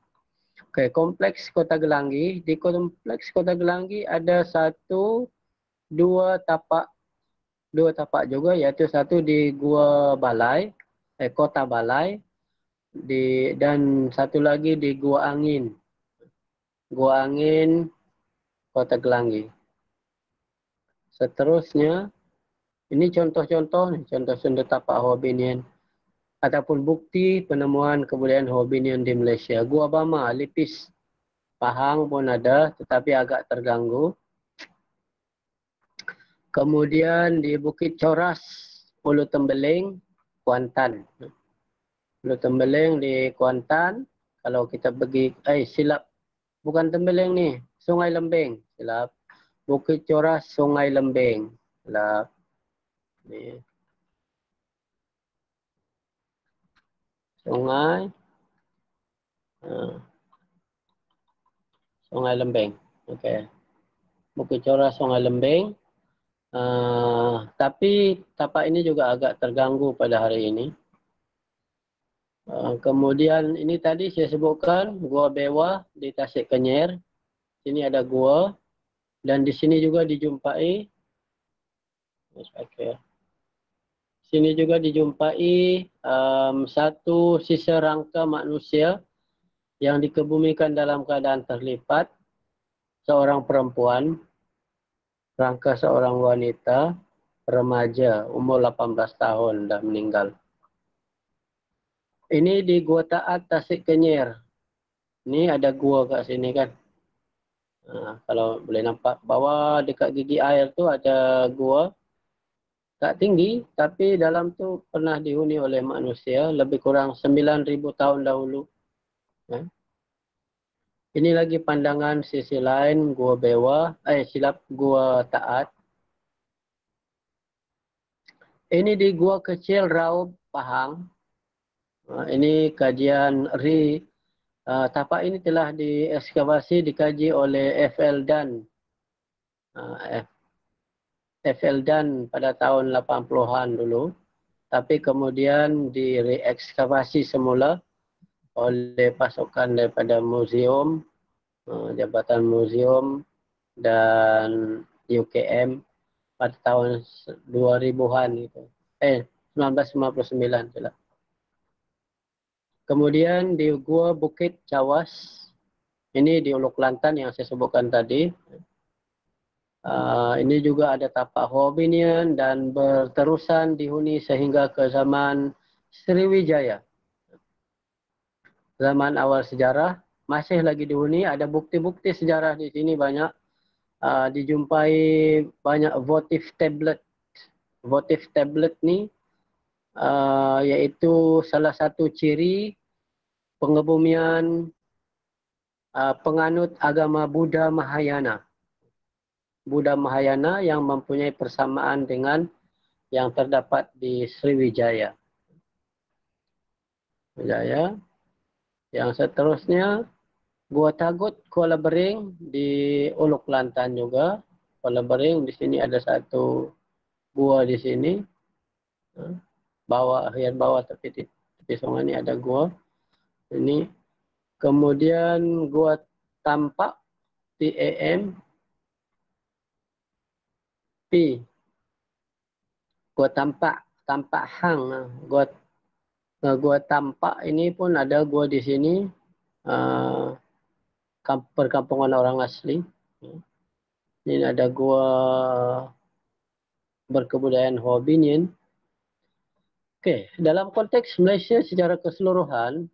Okey, Kompleks Kota Gelanggi. Di Kompleks Kota Gelanggi ada 2 tapak juga, iaitu satu di Gua Balai, Kota Balai, dan satu lagi di Gua Angin. Gua Angin, Kota Gelanggi. Seterusnya, ini contoh-contoh tapak Hoabinhian ataupun bukti penemuan kebudayaan Hoabinhian di Malaysia. Gua Bama, Lipis, Pahang pun ada tetapi agak terganggu. Kemudian di Bukit Coras, Pulau Tembeling, Kuantan. Pulau Tembeling di Kuantan. Kalau kita pergi, silap. Bukan Tembeling ni, Sungai Lembing. Silap. Bukit Coras, Sungai Lembing. Silap. Ni. Sungai Lembing. Okey. Bukit Coras, Sungai Lembing. Tapi tapak ini juga agak terganggu pada hari ini. Kemudian ini tadi saya sebutkan Gua Bewa di Tasik Kenyer. Sini ada gua dan di sini juga dijumpai satu sisa rangka manusia yang dikebumikan dalam keadaan terlipat. Seorang perempuan, rangka seorang wanita remaja umur 18 tahun dah meninggal. Ini di Gua Taat Tasik Kenyer. Ini ada gua kat sini kan. Kalau boleh nampak bawah dekat gigi air tu ada gua. Tak tinggi tapi dalam tu pernah dihuni oleh manusia lebih kurang 9,000 tahun dahulu. Ini lagi pandangan sisi lain Gua Bewa, Gua Taat. Ini di Gua Kecil Raub, Pahang. Ini kajian tapak ini telah diekskavasi, dikaji oleh FL Dan pada tahun 80-an dulu. Tapi kemudian direekskavasi semula oleh pasukan daripada muzium, Jabatan Muzium dan UKM pada tahun 2000-an itu. 1959 itulah. Kemudian di Gua Bukit Cawas, ini di Ulu Kelantan yang saya sebutkan tadi. Ini juga ada tapak Hoabinhian dan berterusan dihuni sehingga ke zaman Sriwijaya. Zaman awal sejarah, masih lagi dihuni. Ada bukti-bukti sejarah di sini banyak. Dijumpai banyak votive tablet. Votive tablet ni iaitu salah satu ciri pengebumian penganut agama Buddha Mahayana. Buddha Mahayana yang mempunyai persamaan dengan yang terdapat di Sriwijaya. Yang seterusnya, Gua Tagut Kuala Bering di Uluk Kelantan juga. Kuala Bering di sini ada satu gua di sini. Bawah tepi sungai ini ada gua. Ini. Kemudian Gua Tampak TAM P. Gua Tampak Hang. Gua Tampak ini pun ada gua di sini. Perkampungan orang asli. Ini ada gua berkebudayaan Hoabinhian. Okey, dalam konteks Malaysia secara keseluruhan,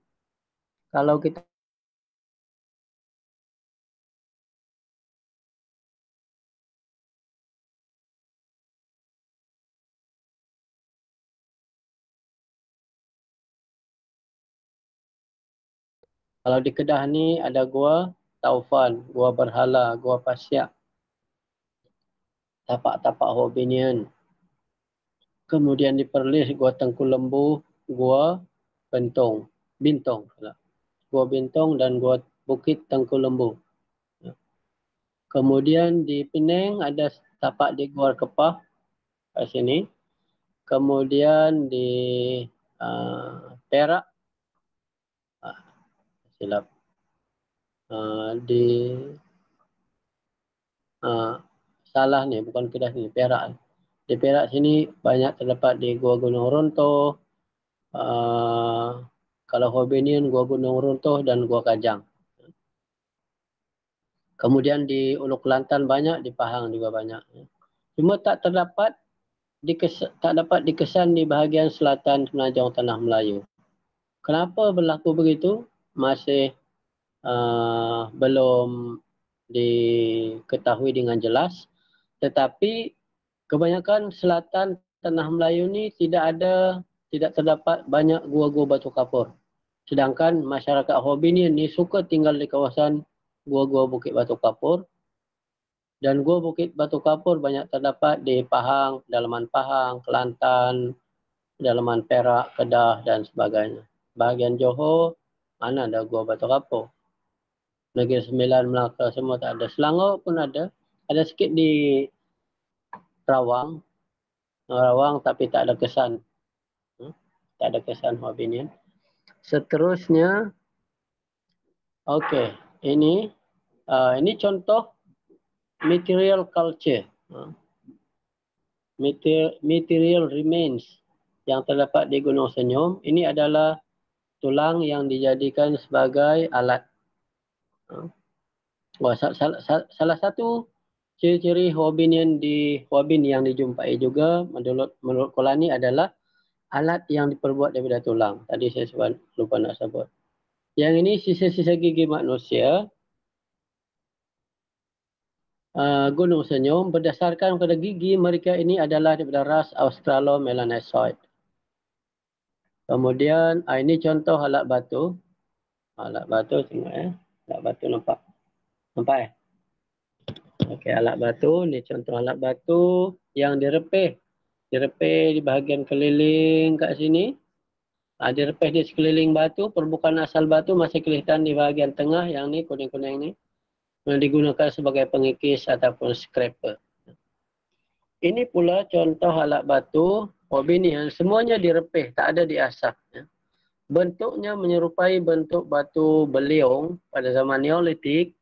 kalau kita kalau di Kedah ni ada gua Taufan, gua Berhala, gua Pasyak, tapak-tapak Hoabinhian. Kemudian di Perlis gua Tengku Lembu, gua Bintong, gua Bintong dan gua Bukit Tengku Lembu. Kemudian di Penang ada tapak di Gua Kepah kat sini. Kemudian di Perak di salah ni, bukan Kedah ni, Perak. Di Perak sini banyak terdapat di Gua Gunung Rontoh. Kalau Hoabinhian, Gua Gunung Rontoh dan Gua Kajang. Kemudian di Uluk Kelantan banyak, di Pahang juga banyak. Cuma tak dapat dikesan di bahagian selatan Penajong Tanah Melayu. Kenapa berlaku begitu? Masih belum diketahui dengan jelas. Tetapi kebanyakan selatan Tanah Melayu ni tidak terdapat banyak gua-gua batu kapur. Sedangkan masyarakat Hoabinhian ni suka tinggal di kawasan gua-gua Bukit Batu Kapur. Dan gua Bukit Batu Kapur banyak terdapat di Pahang, pedalaman Pahang, Kelantan, pedalaman Perak, Kedah dan sebagainya. Bahagian Johor, mana ada gua Batu Kapur. Negeri Sembilan, Melaka semua tak ada. Selangor pun ada. Ada sikit di Rawang tapi tak ada kesan. Tak ada kesan Hoabinhian. Seterusnya, okey, ini contoh material culture. Material remains yang terdapat di Gunung Senyum. Ini adalah tulang yang dijadikan sebagai alat. Salah satu ciri-ciri Hoabinhian yang dijumpai juga menurut Kolani adalah alat yang diperbuat daripada tulang. Tadi saya lupa nak sebut. Yang ini sisa-sisa gigi manusia. Gunung Senyum berdasarkan pada gigi mereka ini adalah daripada ras Australomelanesoid. Kemudian ini contoh alat batu. Alat batu tengok Alat batu nampak. Nampak Okey, alat batu ni contoh alat batu yang direpih di bahagian keliling kat sini. Direpih di sekeliling batu, permukaan asal batu masih kelihatan di bahagian tengah yang ni kuning-kuning ni. Yang digunakan sebagai pengikis ataupun scraper. Ini pula contoh alat batu Hoabinhian, semuanya direpih, tak ada diasah. Bentuknya menyerupai bentuk batu beliung pada zaman Neolitik.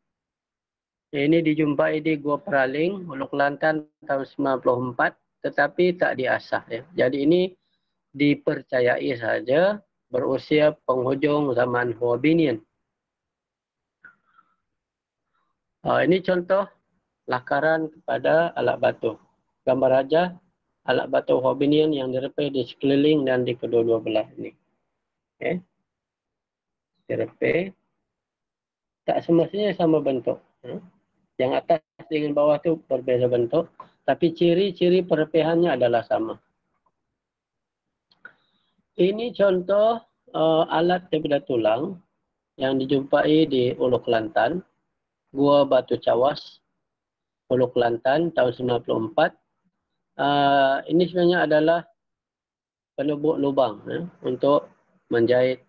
Ini dijumpai di Gua Peraling, Uluk Kelantan tahun 94, tetapi tak diasah. Jadi ini dipercayai saja berusia penghujung zaman Hoabinhian. Ini contoh lakaran kepada alat batu. Gambar raja alat batu Hoabinhian yang direpih di sekeliling dan di kedua-dua belah ini. Direpih. Tak semestinya sama bentuk. Yang atas dengan bawah tu berbeza bentuk, tapi ciri-ciri perepihannya adalah sama. Ini contoh alat daripada tulang yang dijumpai di Ulu Kelantan, Gua Batu Cawas, Ulu Kelantan tahun 94. Ini sebenarnya adalah penubuk lubang untuk menjahit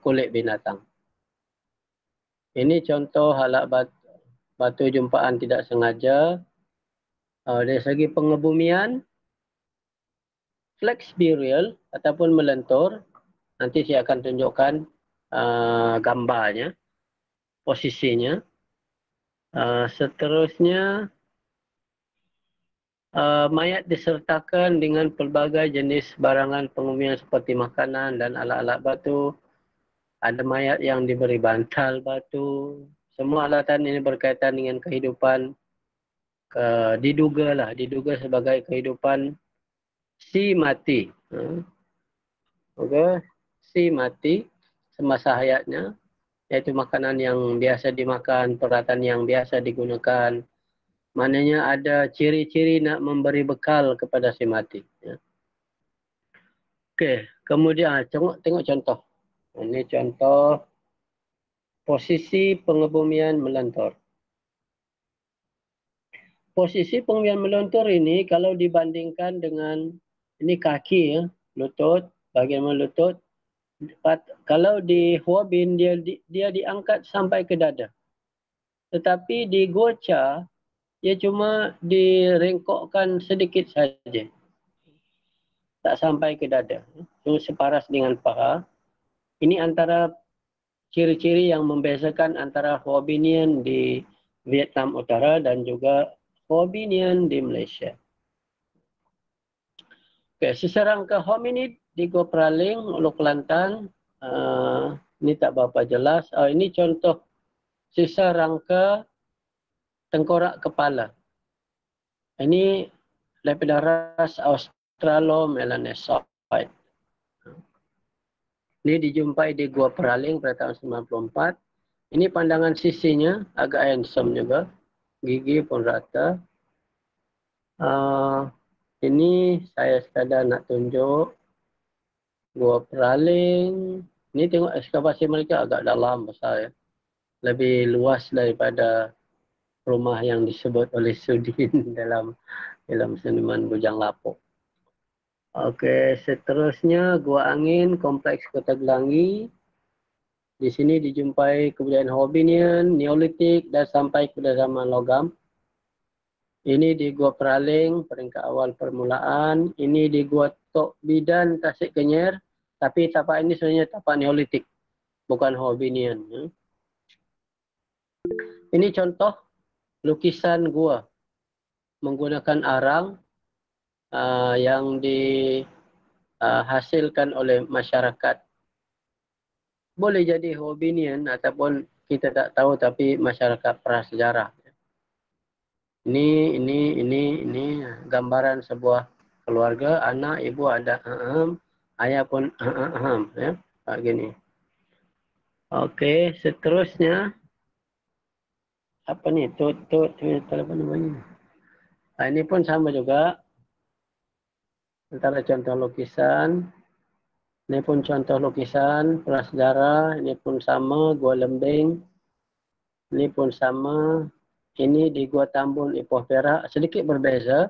kulit binatang. Ini contoh alat batu jumpaan tidak sengaja. Dari segi pengebumian, flex burial ataupun melentur, nanti saya akan tunjukkan gambarnya, posisinya. Seterusnya, mayat disertakan dengan pelbagai jenis barangan pengumian seperti makanan dan alat-alat batu. Ada mayat yang diberi bantal batu. Semua alatan ini berkaitan dengan kehidupan, diduga sebagai kehidupan si mati. Si mati semasa hayatnya, yaitu makanan yang biasa dimakan, peralatan yang biasa digunakan. Maknanya ada ciri-ciri nak memberi bekal kepada si mati. Okey, kemudian tengok contoh. Ini contoh posisi pengebumian melentur. Posisi pengebumian melentur ini kalau dibandingkan dengan ini kaki, lutut, bahagian lutut. Kalau di Huabin dia diangkat sampai ke dada. Tetapi di Gocha dia cuma direngkokkan sedikit saja. Tak sampai ke dada. Cuma separas dengan paha. Ini antara ciri-ciri yang membezakan antara Hoabinian di Vietnam Utara dan juga Hoabinian di Malaysia. Okay, seserangka hominid di Gua Peraling, Ulu Kelantan. Ini tak berapa jelas. Ini contoh sisa rangka tengkorak kepala. Ini daripada ras Australomelanesoid. Ini dijumpai di Gua Peraling pada tahun 94. Ini pandangan sisinya agak handsome juga. Gigi pun rata. Ini saya sekadar nak tunjuk Gua Peraling. Ini tengok ekskavasi mereka agak dalam besar ya. Lebih luas daripada rumah yang disebut oleh Sudin dalam seniman Bujang Lapuk. Okey, seterusnya Gua Angin, Kompleks Kota Gelangi. Di sini dijumpai kebudayaan Hoabinian, Neolitik dan sampai kepada zaman logam. Ini di Gua Peraling, peringkat awal permulaan. Ini di Gua Tok Bidan, Tasik Kenyer. Tapi tapak ini sebenarnya tapak Neolitik, bukan Hoabinian. Ini contoh lukisan gua menggunakan arang yang dihasilkan oleh masyarakat. Boleh jadi Hoabinian ataupun kita tak tahu tapi masyarakat prasejarah. Ini gambaran sebuah keluarga, anak, ibu ada ayah pun ya. Begini. Okey, seterusnya apa ni? Apa namanya? Ini pun sama juga. Antara contoh lukisan. Ini pun contoh lukisan prasejarah. Ini pun sama, Gua Lembing. Ini pun sama. Ini di Gua Tambun, Ipoh Perak. Sedikit berbeza.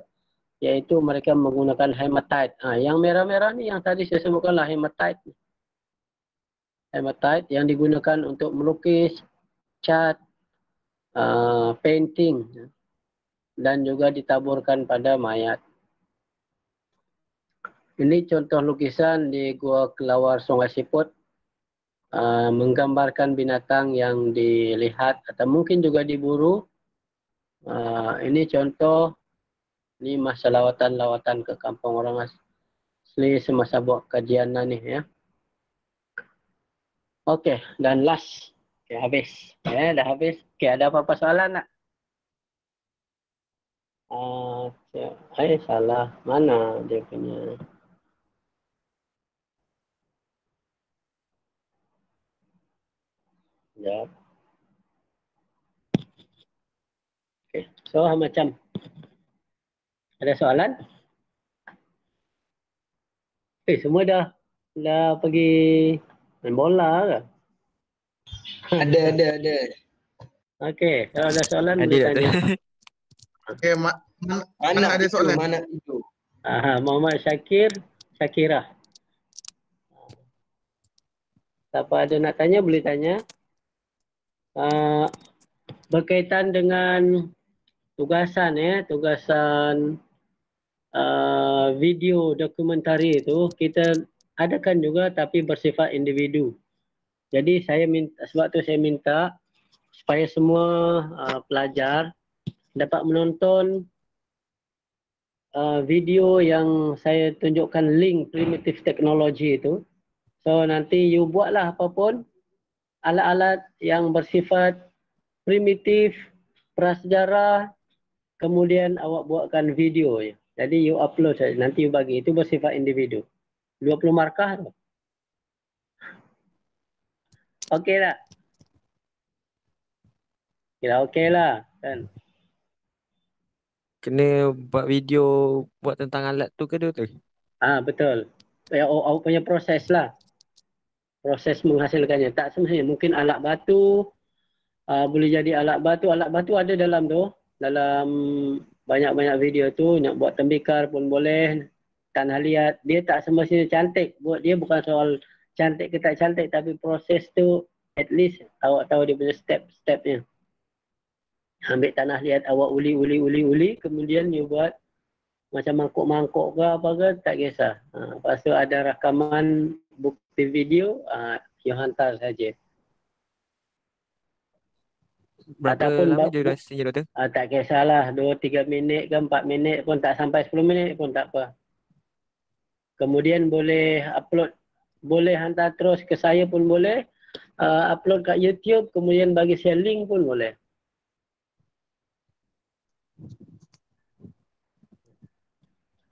Iaitu mereka menggunakan hematite. Yang merah-merah ni yang tadi saya sebutkanlah hematite. Hematite yang digunakan untuk melukis, cat, painting. Dan juga ditaburkan pada mayat. Ini contoh lukisan di Gua Kelawar Sungai Siput. Menggambarkan binatang yang dilihat atau mungkin juga diburu. Ini contoh, ini masa lawatan ke kampung orang asli semasa buat kajian ni ya. Okey, dan last. Okey, habis. Ya, dah habis. Okey, ada apa-apa soalan tak? Salah. Mana dia punya? Ya. Okay. So macam ada soalan? Semua dah pergi main bola ke? Ada. Okey, kalau ada soalan Ada boleh tak tanya. Okay, mana ada soalan? Mana tidur. Muhammad Syakirah. Siapa ada nak tanya boleh tanya. Berkaitan dengan tugasan tugasan video dokumentari itu kita adakan juga tapi bersifat individu. Jadi sebab tu saya minta supaya semua pelajar dapat menonton video yang saya tunjukkan link primitive technology itu. So nanti you buatlah apapun alat-alat yang bersifat primitif, prasejarah, kemudian awak buatkan video je. Jadi you upload saja, nanti you bagi. Itu bersifat individu. 20 markah tu. Okey tak? Kira okey lah kan? Kena buat video buat tentang alat tu ke tu? Betul. Awak punya proses lah. Proses menghasilkannya. Tak semestinya. Mungkin alat batu, boleh jadi alat batu. Alat batu ada dalam tu. Dalam banyak-banyak video tu. Nak buat tembikar pun boleh. Tanah liat. Dia tak semestinya cantik. Buat dia bukan soal cantik ke tak cantik. Tapi proses tu at least awak tahu dia punya step-stepnya. Ambil tanah liat awak uli. Kemudian you buat macam mangkuk-mangkuk ke apa ke. Tak kisah. Lepas tu ada rakaman bukti video. You hantar saja. Berapa Ataupun lama durasinya doktor? tak kisahlah 2-3 minit ke 4 minit pun tak sampai 10 minit pun tak apa. Kemudian boleh upload, boleh hantar terus ke saya pun boleh. Upload kat YouTube kemudian bagi share link pun boleh.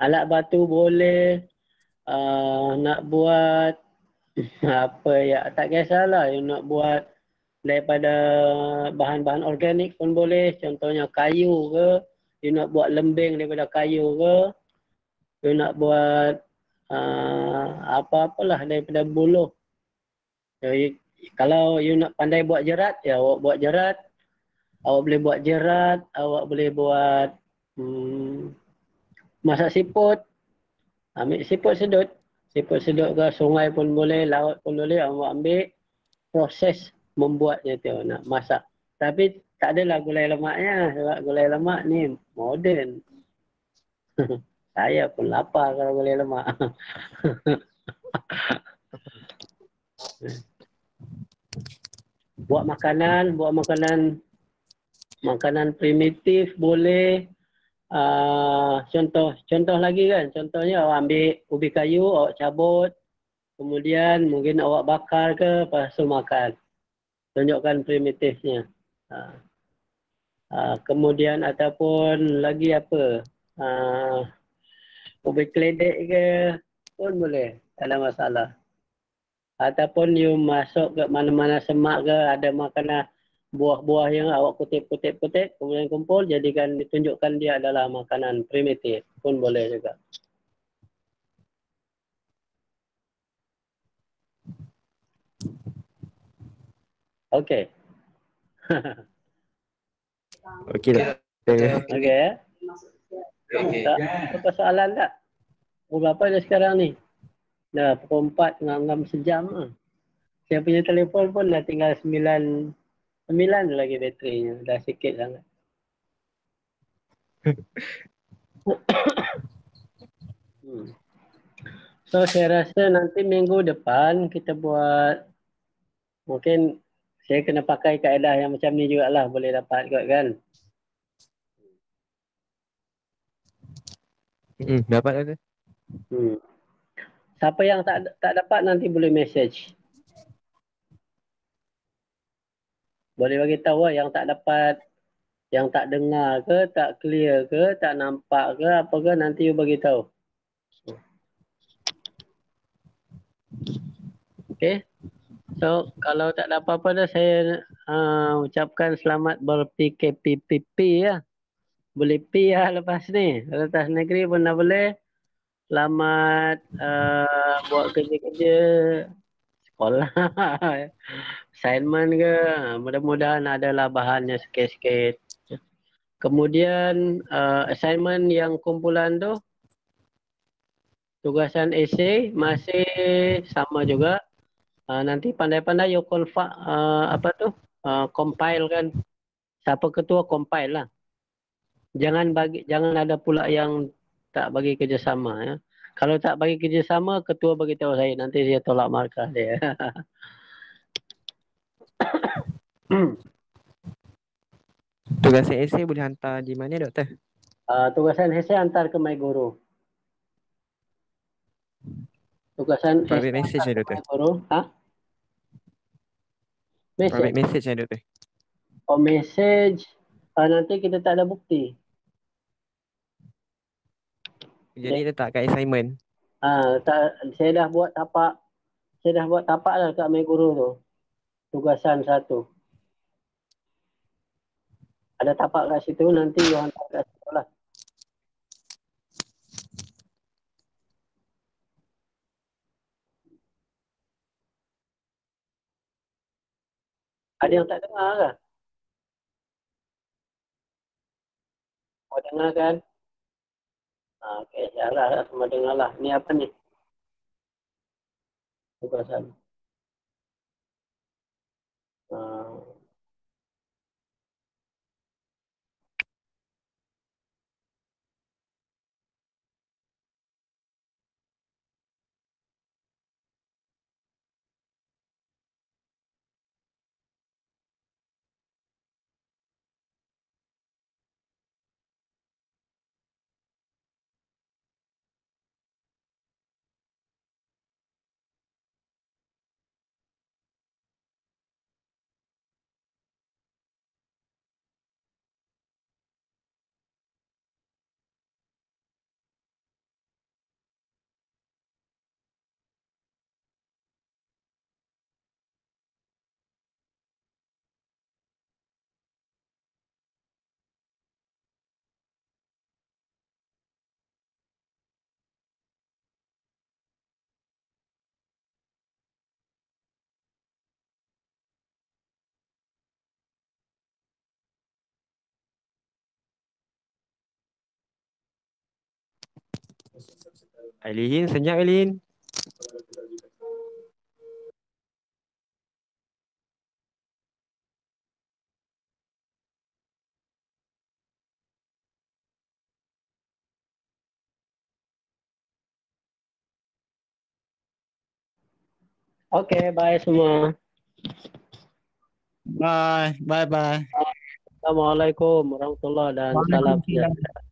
Alat batu boleh. Nak buat apa ya, tak kisahlah. You nak buat daripada bahan-bahan organik pun boleh. Contohnya kayu ke. You nak buat lembing daripada kayu ke. You nak buat apa-apalah daripada buluh. Kalau you nak pandai buat jerat, ya awak buat jerat. Awak boleh buat jerat. Awak boleh buat masak siput. Ambil siput sedut. Siput sedut ke sungai pun boleh, laut pun boleh. Awak ambil proses membuatnya tu, nak masak. Tapi tak adalah gulai lemaknya. Sebab gulai lemak ni moden. Saya pun lapar kalau gulai lemak. Buat makanan primitif boleh. Contoh lagi kan. Contohnya awak ambil ubi kayu, awak cabut. Kemudian mungkin awak bakar ke, lepas tu makan. Tunjukkan primitifnya. Kemudian ataupun lagi apa. Ubi keledek ke pun boleh. Tak ada masalah. Ataupun you masuk ke mana-mana semak ke, ada makanan buah-buah yang awak kutip, kemudian kumpul, jadikan ditunjukkan dia adalah makanan primitif pun boleh juga. Okey. Okey tak? Okey ya. Okey. Tak apa soalan tak? Berapa dah sekarang ni? Dah pukul 4, tengah 6 sejam lah. Saya punya telefon pun dah tinggal 9 lagi baterinya. Dah sikit sangat. So saya rasa nanti minggu depan kita buat, mungkin saya kena pakai kaedah yang macam ni jugalah, boleh dapat kot kan. Dapat ada. Siapa yang tak dapat nanti boleh message. Boleh bagi tahu lah yang tak dapat, yang tak dengar ke, tak clear ke, tak nampak ke, apa ke, nanti you bagi tahu. Okay. So, kalau tak ada apa-apa dah, saya ucapkan selamat ber-PKPPP ya. Boleh P ya lepas ni. Kalau atas negeri pun dah boleh. Selamat buat kerja-kerja sekolah, assignment ke. Mudah-mudahan adalah bahannya sikit-sikit. Kemudian assignment yang kumpulan tu, tugasan esei masih sama juga. Nanti pandai-pandai you compile kan. Siapa ketua compile lah. Jangan ada pula yang tak bagi kerjasama ya. Kalau tak bagi kerjasama, ketua bagi tahu saya, nanti saya tolak markah dia. Tugas esei boleh hantar di mana, Doktor? Tugasan esei hantar ke My Guru. Tugasan Private esei message hantar ya, ke Doktor? My Guru. Private Message. message ya, Doktor? Oh, message. Nanti kita tak ada bukti. Jadi letak kat assignment. Saya dah buat tapak. Saya dah buat tapak lah kat My Guru tu. Tugasan 1. Ada tapak kat situ, nanti you hantar kat situ lah. Ada yang tak dengar ke? Mau dengar kan? Okey, salah semua dengar lah. Ni apa ni? Tugasan. Ah, Ailin, senyap Ailin. Okey, bye semua. Bye. Bye bye. Assalamualaikum warahmatullahi dan salam sejahtera.